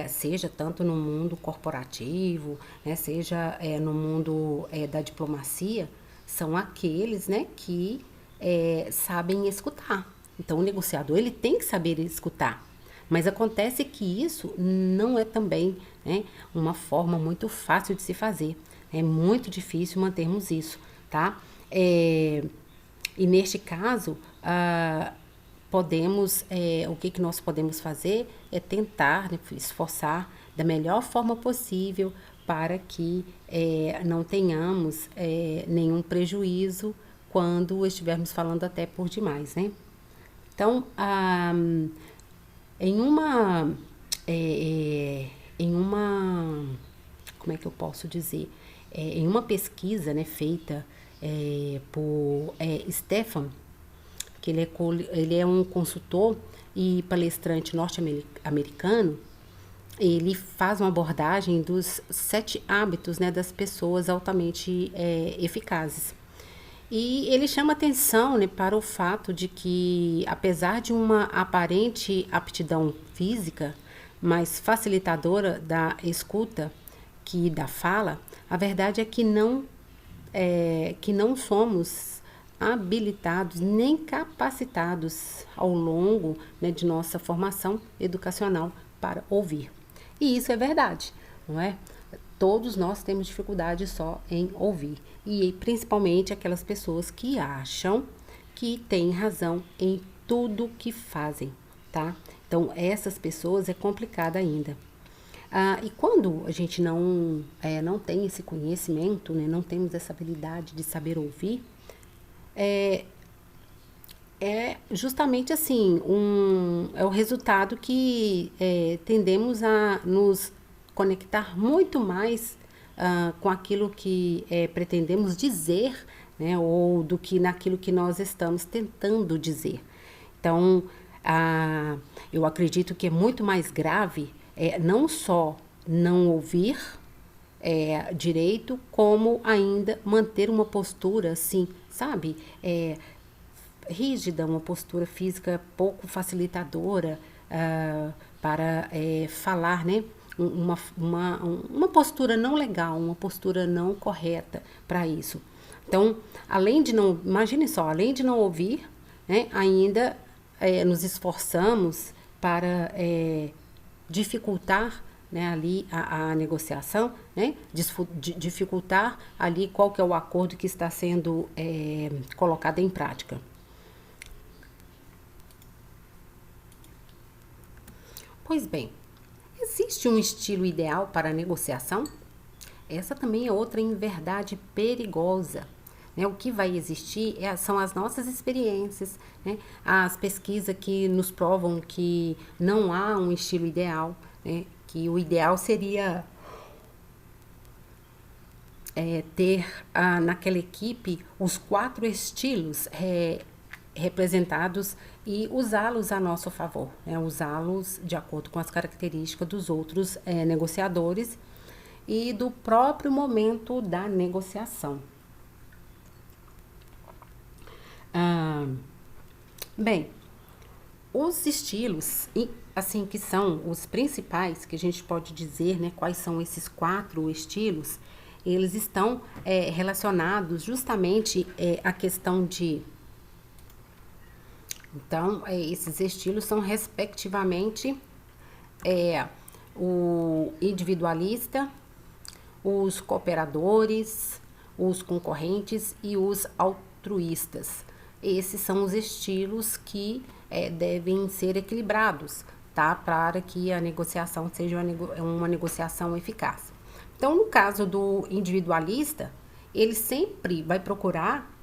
seja tanto no mundo corporativo, né, seja no mundo da diplomacia, são aqueles, né, que sabem escutar. Então, o negociador ele tem que saber escutar. Mas acontece que isso não é também, né, uma forma muito fácil de se fazer. É muito difícil mantermos isso, tá? E neste caso, o que nós podemos fazer é tentar, né, esforçar da melhor forma possível para que não tenhamos nenhum prejuízo quando estivermos falando até por demais, né? Então, em uma, como é que eu posso dizer? Em uma pesquisa, né, feita por Stefan, que ele é um consultor e palestrante norte-americano, ele faz uma abordagem dos 7 hábitos, né, das pessoas altamente eficazes. E ele chama atenção, né, para o fato de que, apesar de uma aparente aptidão física, mas facilitadora da escuta que da fala, a verdade é que não somos habilitados nem capacitados ao longo, né, de nossa formação educacional para ouvir. E isso é verdade, não é? Todos nós temos dificuldade só em ouvir. E principalmente aquelas pessoas que acham que têm razão em tudo que fazem, tá? Então, essas pessoas é complicado ainda. E quando a gente não tem esse conhecimento, né, não temos essa habilidade de saber ouvir, é justamente assim, é o resultado que tendemos a nos conectar muito mais com aquilo que pretendemos dizer, né, ou do que naquilo que nós estamos tentando dizer. Então, eu acredito que é muito mais grave não só não ouvir direito, como ainda manter uma postura assim, sabe? Rígida, uma postura física pouco facilitadora para falar, né? Uma postura não legal, uma postura não correta para isso. Então, além de não, imagine só, além de não ouvir, né, ainda nos esforçamos para dificultar, né, ali a negociação, né, dificultar ali qual que é o acordo que está sendo colocado em prática. Pois bem, existe um estilo ideal para a negociação? Essa também é outra inverdade perigosa. Né? O que vai existir são as nossas experiências, né? As pesquisas que nos provam que não há um estilo ideal, né? Que o ideal seria ter naquela equipe os 4 estilos representados e usá-los a nosso favor, né? Usá-los de acordo com as características dos outros negociadores e do próprio momento da negociação. Bem, os estilos, assim, que são os principais, que a gente pode dizer, né, quais são esses 4 estilos, eles estão relacionados justamente à questão de... Então, esses estilos são, respectivamente, o individualista, os cooperadores, os concorrentes e os altruístas. Esses são os estilos que devem ser equilibrados, tá? Para que a negociação seja uma negociação eficaz. Então, no caso do individualista, ele sempre vai procurar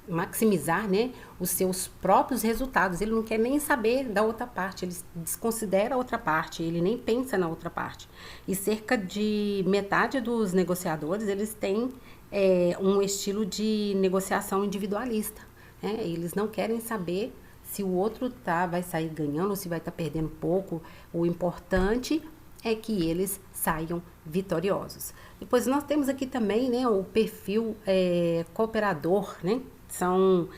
maximizar, né, os seus próprios resultados. Ele não quer nem saber da outra parte, ele desconsidera a outra parte, ele nem pensa na outra parte. E cerca de metade dos negociadores, eles têm um estilo de negociação individualista. Né? Eles não querem saber se o outro vai sair ganhando ou se vai estar perdendo pouco. O importante é que eles saiam vitoriosos. Depois nós temos aqui também, né, o perfil cooperador, né? São,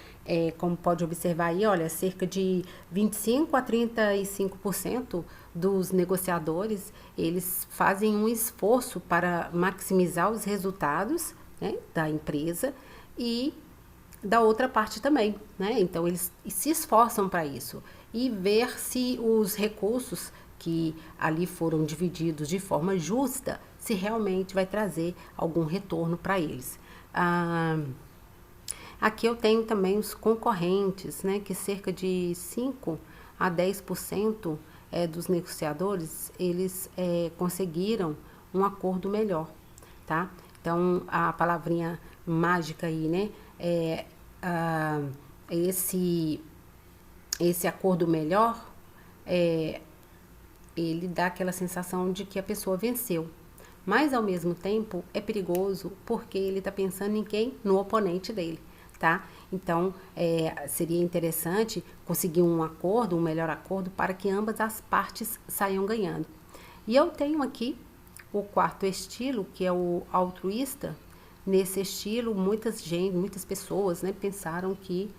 como pode observar aí, olha, cerca de 25 a 35% dos negociadores, eles fazem um esforço para maximizar os resultados, né, da empresa e da outra parte também, né? Então eles se esforçam para isso e ver se os recursos que ali foram divididos de forma justa, se realmente vai trazer algum retorno para eles. Aqui eu tenho também os concorrentes, né, que cerca de 5 a 10% dos negociadores, eles conseguiram um acordo melhor, tá? Então, a palavrinha mágica aí, né, esse acordo melhor, ele dá aquela sensação de que a pessoa venceu. Mas, ao mesmo tempo, é perigoso porque ele está pensando em quem? No oponente dele, tá? Então, seria interessante conseguir um acordo, um melhor acordo, para que ambas as partes saiam ganhando. E eu tenho aqui o 4º estilo, que é o altruísta. Nesse estilo, muitas pessoas, né, pensaram que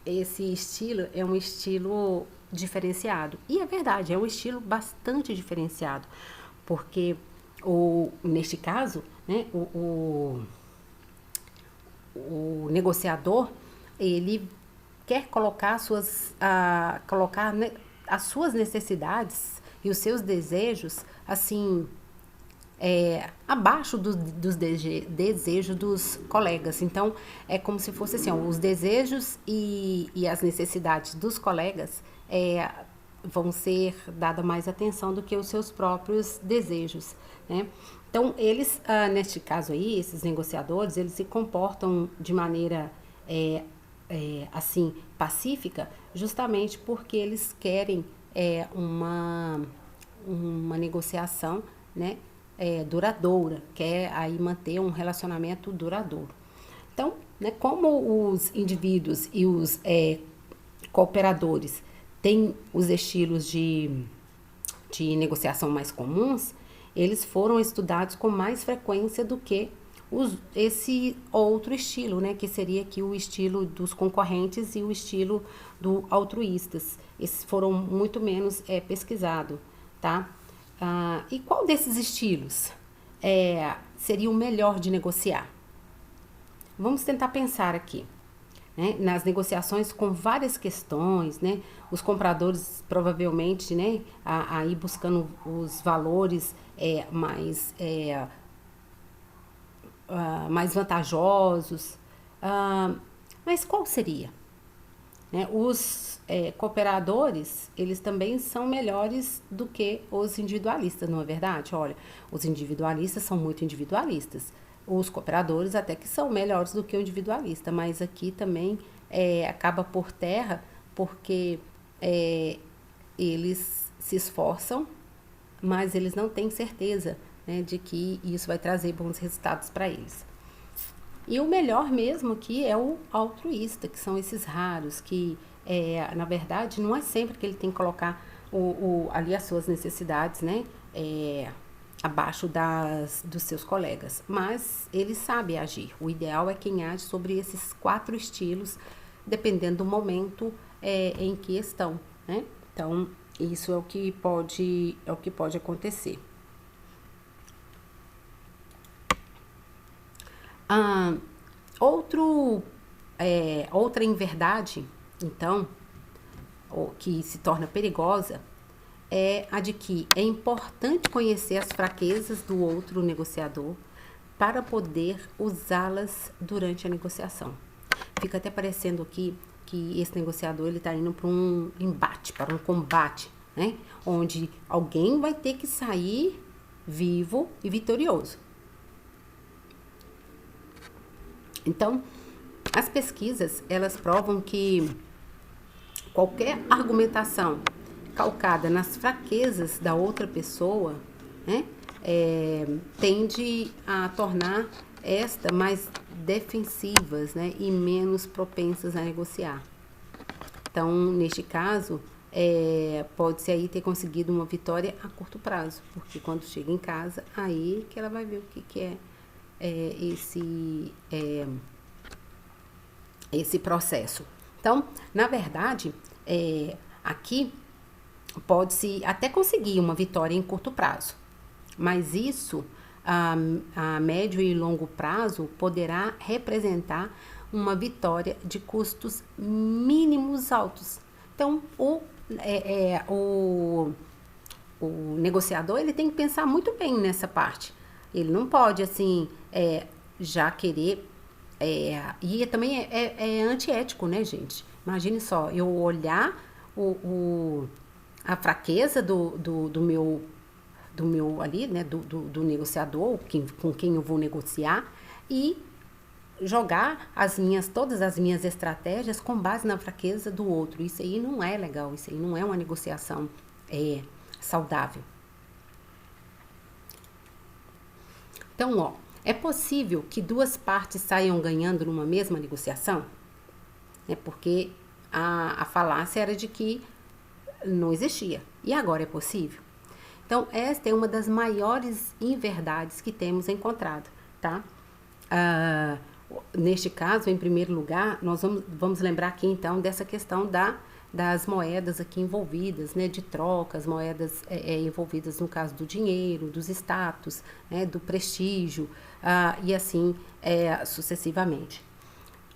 esse estilo é um estilo diferenciado. E é verdade, é um estilo bastante diferenciado, porque neste caso, né, o negociador, ele quer colocar as suas necessidades e os seus desejos, assim, abaixo dos desejos dos colegas. Então, é como se fosse assim, ó, os desejos e as necessidades dos colegas vão ser dada mais atenção do que os seus próprios desejos, né? Então, eles, neste caso aí, esses negociadores, eles se comportam de maneira, assim, pacífica, justamente porque eles querem uma negociação, né, duradoura, quer aí manter um relacionamento duradouro. Então, né, como os indivíduos e os cooperadores têm os estilos de negociação mais comuns, eles foram estudados com mais frequência do que esse outro estilo, né, que seria aqui o estilo dos concorrentes e o estilo do altruístas. Esses foram muito menos pesquisados, tá? E qual desses estilos seria o melhor de negociar? Vamos tentar pensar aqui, né, nas negociações com várias questões, né? Os compradores provavelmente, né, aí buscando os valores mais vantajosos. Mas qual seria? né? Os cooperadores, eles também são melhores do que os individualistas, não é verdade? Olha, os individualistas são muito individualistas. Os cooperadores até que são melhores do que o individualista, mas aqui também acaba por terra, porque eles se esforçam, mas eles não têm certeza, né, de que isso vai trazer bons resultados para eles. E o melhor mesmo aqui é o altruísta, que são esses raros, que na verdade não é sempre que ele tem que colocar ali as suas necessidades, né, abaixo dos seus colegas, mas ele sabe agir. O ideal é quem age sobre esses 4 estilos, dependendo do momento em que estão, né? Então, isso é o que pode acontecer. Outra inverdade, então, que se torna perigosa, é a de que é importante conhecer as fraquezas do outro negociador para poder usá-las durante a negociação. Fica até parecendo aqui que esse negociador está indo para um embate, para um combate, né? Onde alguém vai ter que sair vivo e vitorioso. Então, as pesquisas, elas provam que qualquer argumentação calcada nas fraquezas da outra pessoa, né, tende a tornar esta mais defensivas, né, e menos propensas a negociar. Então, neste caso, pode-se aí ter conseguido uma vitória a curto prazo, porque quando chega em casa, aí que ela vai ver o que é esse processo. Então, na verdade, aqui pode-se até conseguir uma vitória em curto prazo, mas isso a médio e longo prazo poderá representar uma vitória de custos mínimos altos. Então, o negociador, ele tem que pensar muito bem nessa parte. Ele não pode, assim, já querer... e também é antiético, né, gente? Imagine só, eu olhar a fraqueza do meu ali, né, do negociador, com quem eu vou negociar, e jogar todas as minhas estratégias com base na fraqueza do outro. Isso aí não é legal, isso aí não é uma negociação saudável. Então, é possível que 2 partes saiam ganhando numa mesma negociação? Porque a falácia era de que não existia. E agora é possível? Então, esta é uma das maiores inverdades que temos encontrado, tá? Neste caso, em primeiro lugar, nós vamos lembrar aqui, então, dessa questão das moedas aqui envolvidas, né, de troca, as moedas envolvidas no caso do dinheiro, dos status, né, do prestígio, e assim sucessivamente.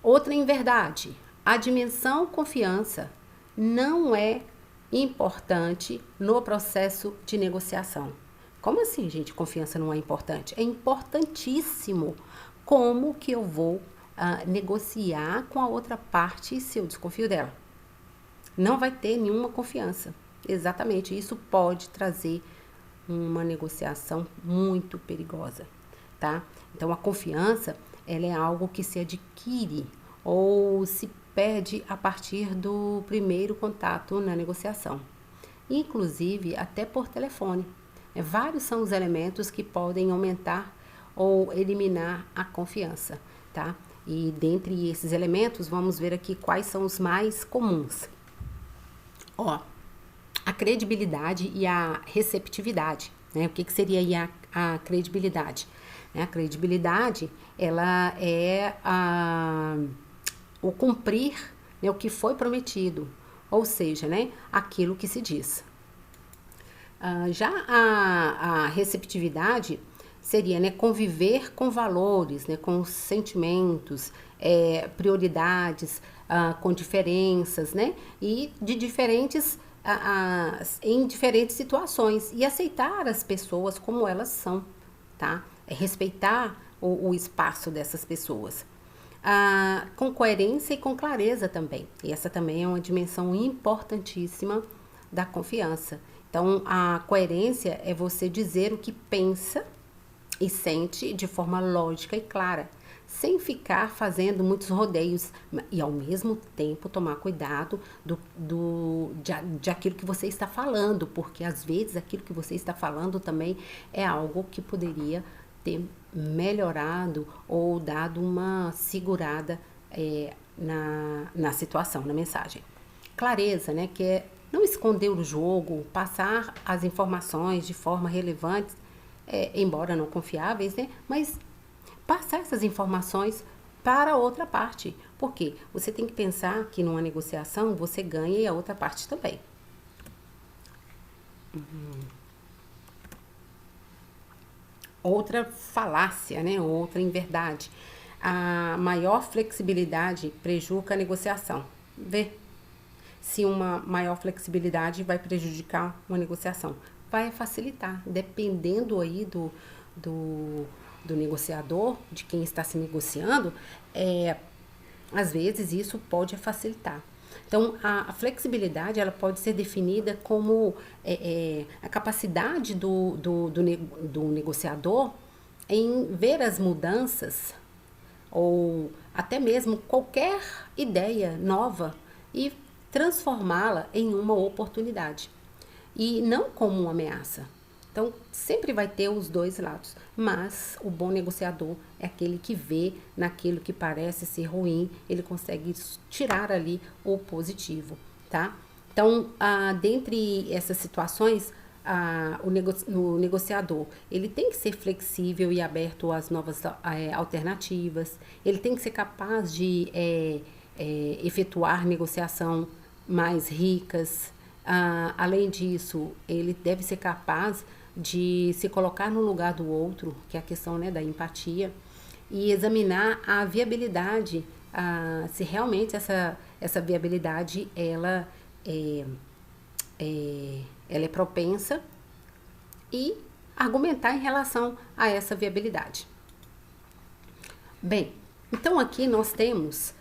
Outra inverdade, a dimensão confiança não é importante no processo de negociação. Como assim, gente, confiança não é importante? É importantíssimo como que eu vou negociar com a outra parte se eu desconfio dela. Não vai ter nenhuma confiança. Exatamente, isso pode trazer uma negociação muito perigosa, tá? Então, a confiança, ela é algo que se adquire ou se perde a partir do primeiro contato na negociação, inclusive até por telefone. Vários são os elementos que podem aumentar ou eliminar a confiança, tá? E dentre esses elementos, vamos ver aqui quais são os mais comuns. A credibilidade e a receptividade, né? O que seria aí a credibilidade? A credibilidade, ela é o cumprir, né, o que foi prometido, ou seja, né, aquilo que se diz. Já a receptividade seria, né, conviver com valores, né, com sentimentos, prioridades, com diferenças, né, e de diferentes em diferentes situações e aceitar as pessoas como elas são, tá? Respeitar o espaço dessas pessoas. Com coerência e com clareza também. E essa também é uma dimensão importantíssima da confiança. Então, a coerência é você dizer o que pensa e sente de forma lógica e clara, sem ficar fazendo muitos rodeios e ao mesmo tempo tomar cuidado de aquilo que você está falando, porque às vezes aquilo que você está falando também é algo que poderia ter melhorado ou dado uma segurada na situação, na mensagem. Clareza, né, que é não esconder o jogo, passar as informações de forma relevante, embora não confiáveis, né, mas passar essas informações para a outra parte. Porque você tem que pensar que numa negociação você ganha e a outra parte também. Outra falácia, né? Outra inverdade. A maior flexibilidade prejudica a negociação. Vê se uma maior flexibilidade vai prejudicar uma negociação. Vai facilitar, dependendo aí do negociador, de quem está se negociando, às vezes isso pode facilitar. Então, a flexibilidade ela pode ser definida como a capacidade do negociador em ver as mudanças ou até mesmo qualquer ideia nova e transformá-la em uma oportunidade e não como uma ameaça. Então, sempre vai ter os dois lados, mas o bom negociador é aquele que vê naquilo que parece ser ruim, ele consegue tirar ali o positivo, tá? Então, dentre essas situações, o negociador, ele tem que ser flexível e aberto às novas alternativas, ele tem que ser capaz de efetuar negociação mais ricas. Além disso, ele deve ser capaz de se colocar no lugar do outro, que é a questão, né, da empatia, e examinar a viabilidade, se realmente essa viabilidade ela é propensa e argumentar em relação a essa viabilidade. Bem, então aqui nós temos,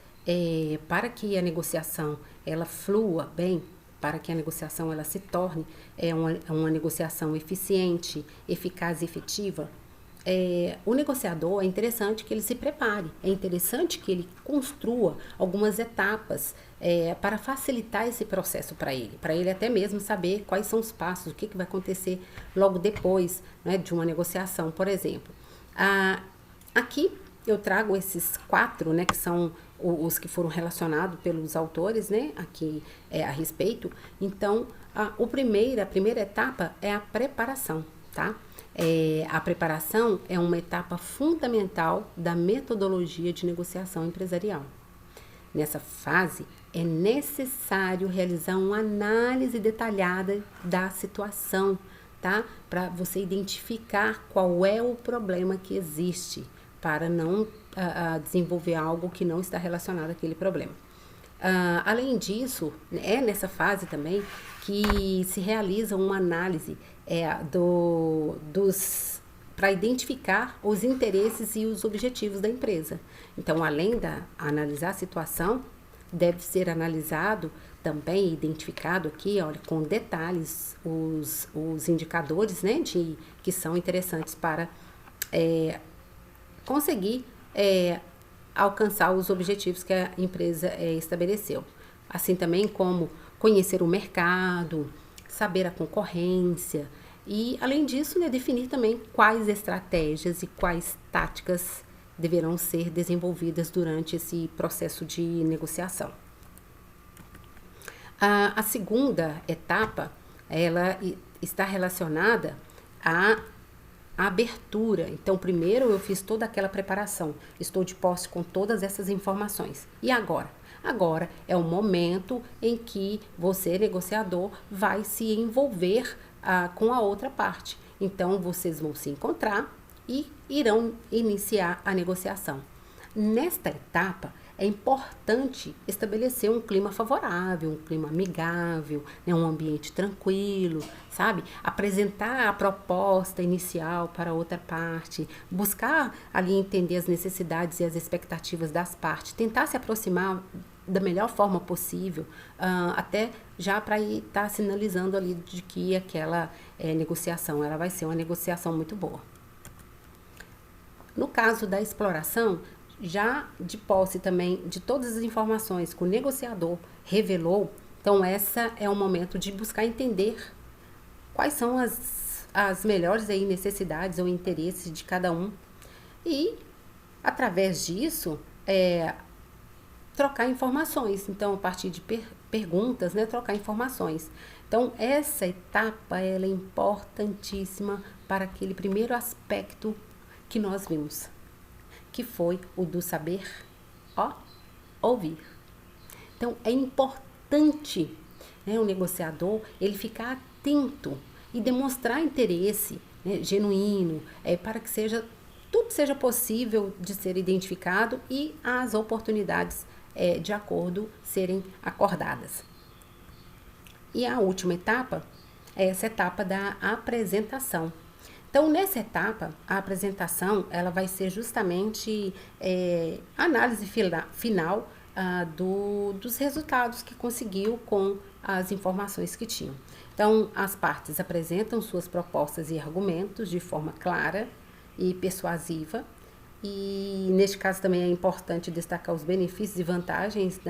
para que a negociação ela flua bem, para que a negociação ela se torne uma negociação eficiente, eficaz e efetiva, o negociador é interessante que ele se prepare, é interessante que ele construa algumas etapas para facilitar esse processo para ele até mesmo saber quais são os passos, o que vai acontecer logo depois, né, de uma negociação, por exemplo. Aqui eu trago esses 4, né, que são os que foram relacionados pelos autores, né, aqui a respeito. Então, a primeira etapa é a preparação, tá? A preparação é uma etapa fundamental da metodologia de negociação empresarial. Nessa fase, é necessário realizar uma análise detalhada da situação, tá? Para você identificar qual é o problema que existe, para não desenvolver algo que não está relacionado àquele problema. Além disso, é nessa fase também que se realiza uma análise para identificar os interesses e os objetivos da empresa. Então, além da analisar a situação, deve ser analisado também, identificado aqui, olha, com detalhes, os indicadores, né, que são interessantes para conseguir alcançar os objetivos que a empresa estabeleceu. Assim também como conhecer o mercado, saber a concorrência e, além disso, né, definir também quais estratégias e quais táticas deverão ser desenvolvidas durante esse processo de negociação. A segunda etapa, ela está relacionada à abertura. Então, primeiro eu fiz toda aquela preparação, estou de posse com todas essas informações. E agora? Agora é o momento em que você, negociador, vai se envolver com a outra parte. Então, vocês vão se encontrar e irão iniciar a negociação. Nesta etapa, é importante estabelecer um clima favorável, um clima amigável, né, um ambiente tranquilo, sabe? Apresentar a proposta inicial para a outra parte, buscar ali entender as necessidades e as expectativas das partes, tentar se aproximar da melhor forma possível, até já para estar sinalizando ali de que aquela negociação ela vai ser uma negociação muito boa. No caso da exploração, já de posse também de todas as informações que o negociador revelou, então essa é o momento de buscar entender quais são as melhores aí necessidades ou interesses de cada um e, através disso, trocar informações. Então, a partir de perguntas, né, trocar informações. Então, essa etapa ela é importantíssima para aquele primeiro aspecto que nós vimos, que foi o do saber, ouvir. Então, é importante, né, o negociador ele ficar atento e demonstrar interesse, né, genuíno, para que tudo seja possível de ser identificado e as oportunidades de acordo serem acordadas. E a última etapa é essa etapa da apresentação. Então, nessa etapa, a apresentação ela vai ser justamente a análise final dos resultados que conseguiu com as informações que tinham. Então, as partes apresentam suas propostas e argumentos de forma clara e persuasiva. E, neste caso, também é importante destacar os benefícios e vantagens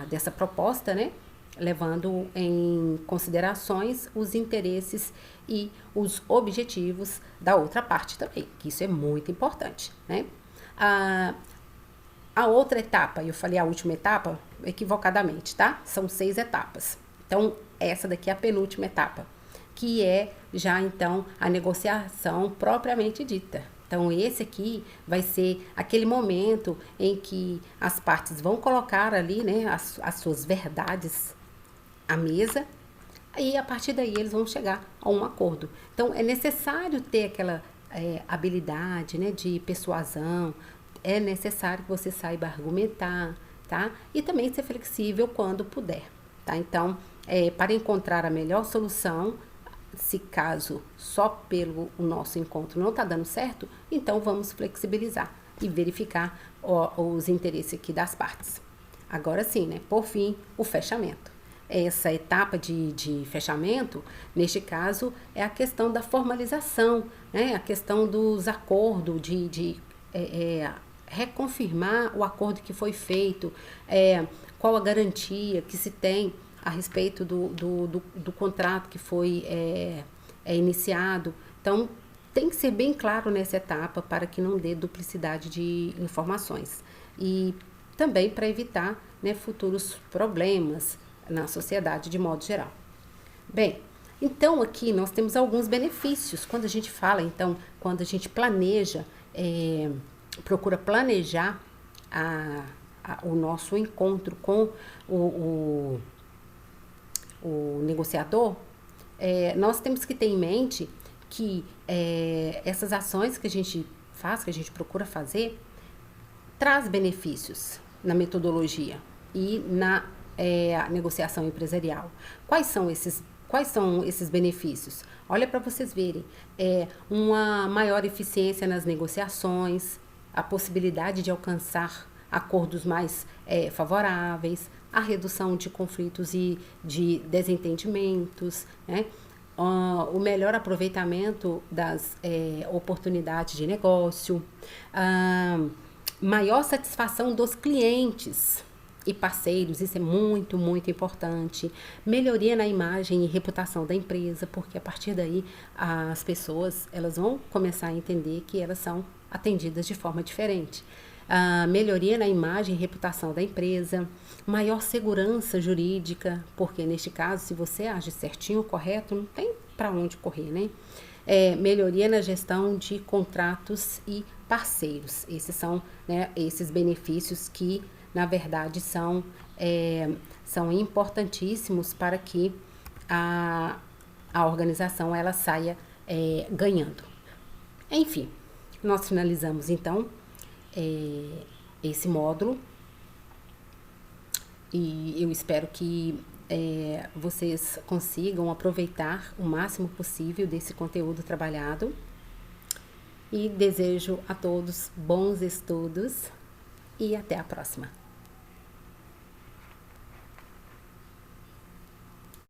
dessa proposta, né? Levando em considerações os interesses e os objetivos da outra parte também, que isso é muito importante, né? A outra etapa, eu falei a última etapa equivocadamente, tá? São 6 etapas. Então, essa daqui é a penúltima etapa, que é já, então, a negociação propriamente dita. Então, esse aqui vai ser aquele momento em que as partes vão colocar ali, né, as suas verdades à mesa e a partir daí eles vão chegar a um acordo. Então, é necessário ter aquela habilidade, né, de persuasão, é necessário que você saiba argumentar, tá? E também ser flexível quando puder, tá? Então, para encontrar a melhor solução, se caso só pelo o nosso encontro não está dando certo, então vamos flexibilizar e verificar os interesses aqui das partes. Agora sim, né? Por fim, o fechamento. Essa etapa de fechamento, neste caso, é a questão da formalização, né? A questão dos acordos, de reconfirmar o acordo que foi feito, qual a garantia que se tem a respeito do contrato que foi iniciado. Então, tem que ser bem claro nessa etapa para que não dê duplicidade de informações. E também para evitar, né, futuros problemas na sociedade de modo geral. Bem, então aqui nós temos alguns benefícios. Quando a gente fala, então, quando a gente planeja, procura planejar o nosso encontro com o negociador, nós temos que ter em mente que essas ações que a gente faz, que a gente procura fazer, traz benefícios na metodologia e na negociação empresarial. Quais são esses benefícios? Olha para vocês verem. Uma maior eficiência nas negociações, a possibilidade de alcançar acordos mais favoráveis, a redução de conflitos e de desentendimentos, né? O melhor aproveitamento das oportunidades de negócio, maior satisfação dos clientes e parceiros, isso é muito, muito importante. Melhoria na imagem e reputação da empresa, porque a partir daí as pessoas elas vão começar a entender que elas são atendidas de forma diferente. Melhoria na imagem e reputação da empresa, maior segurança jurídica, porque neste caso, se você age certinho, correto, não tem para onde correr, né? Melhoria na gestão de contratos e parceiros. Esses são, né, esses benefícios que, na verdade, são importantíssimos para que a organização ela saia ganhando. Enfim, nós finalizamos então esse módulo e eu espero que vocês consigam aproveitar o máximo possível desse conteúdo trabalhado e desejo a todos bons estudos e até a próxima.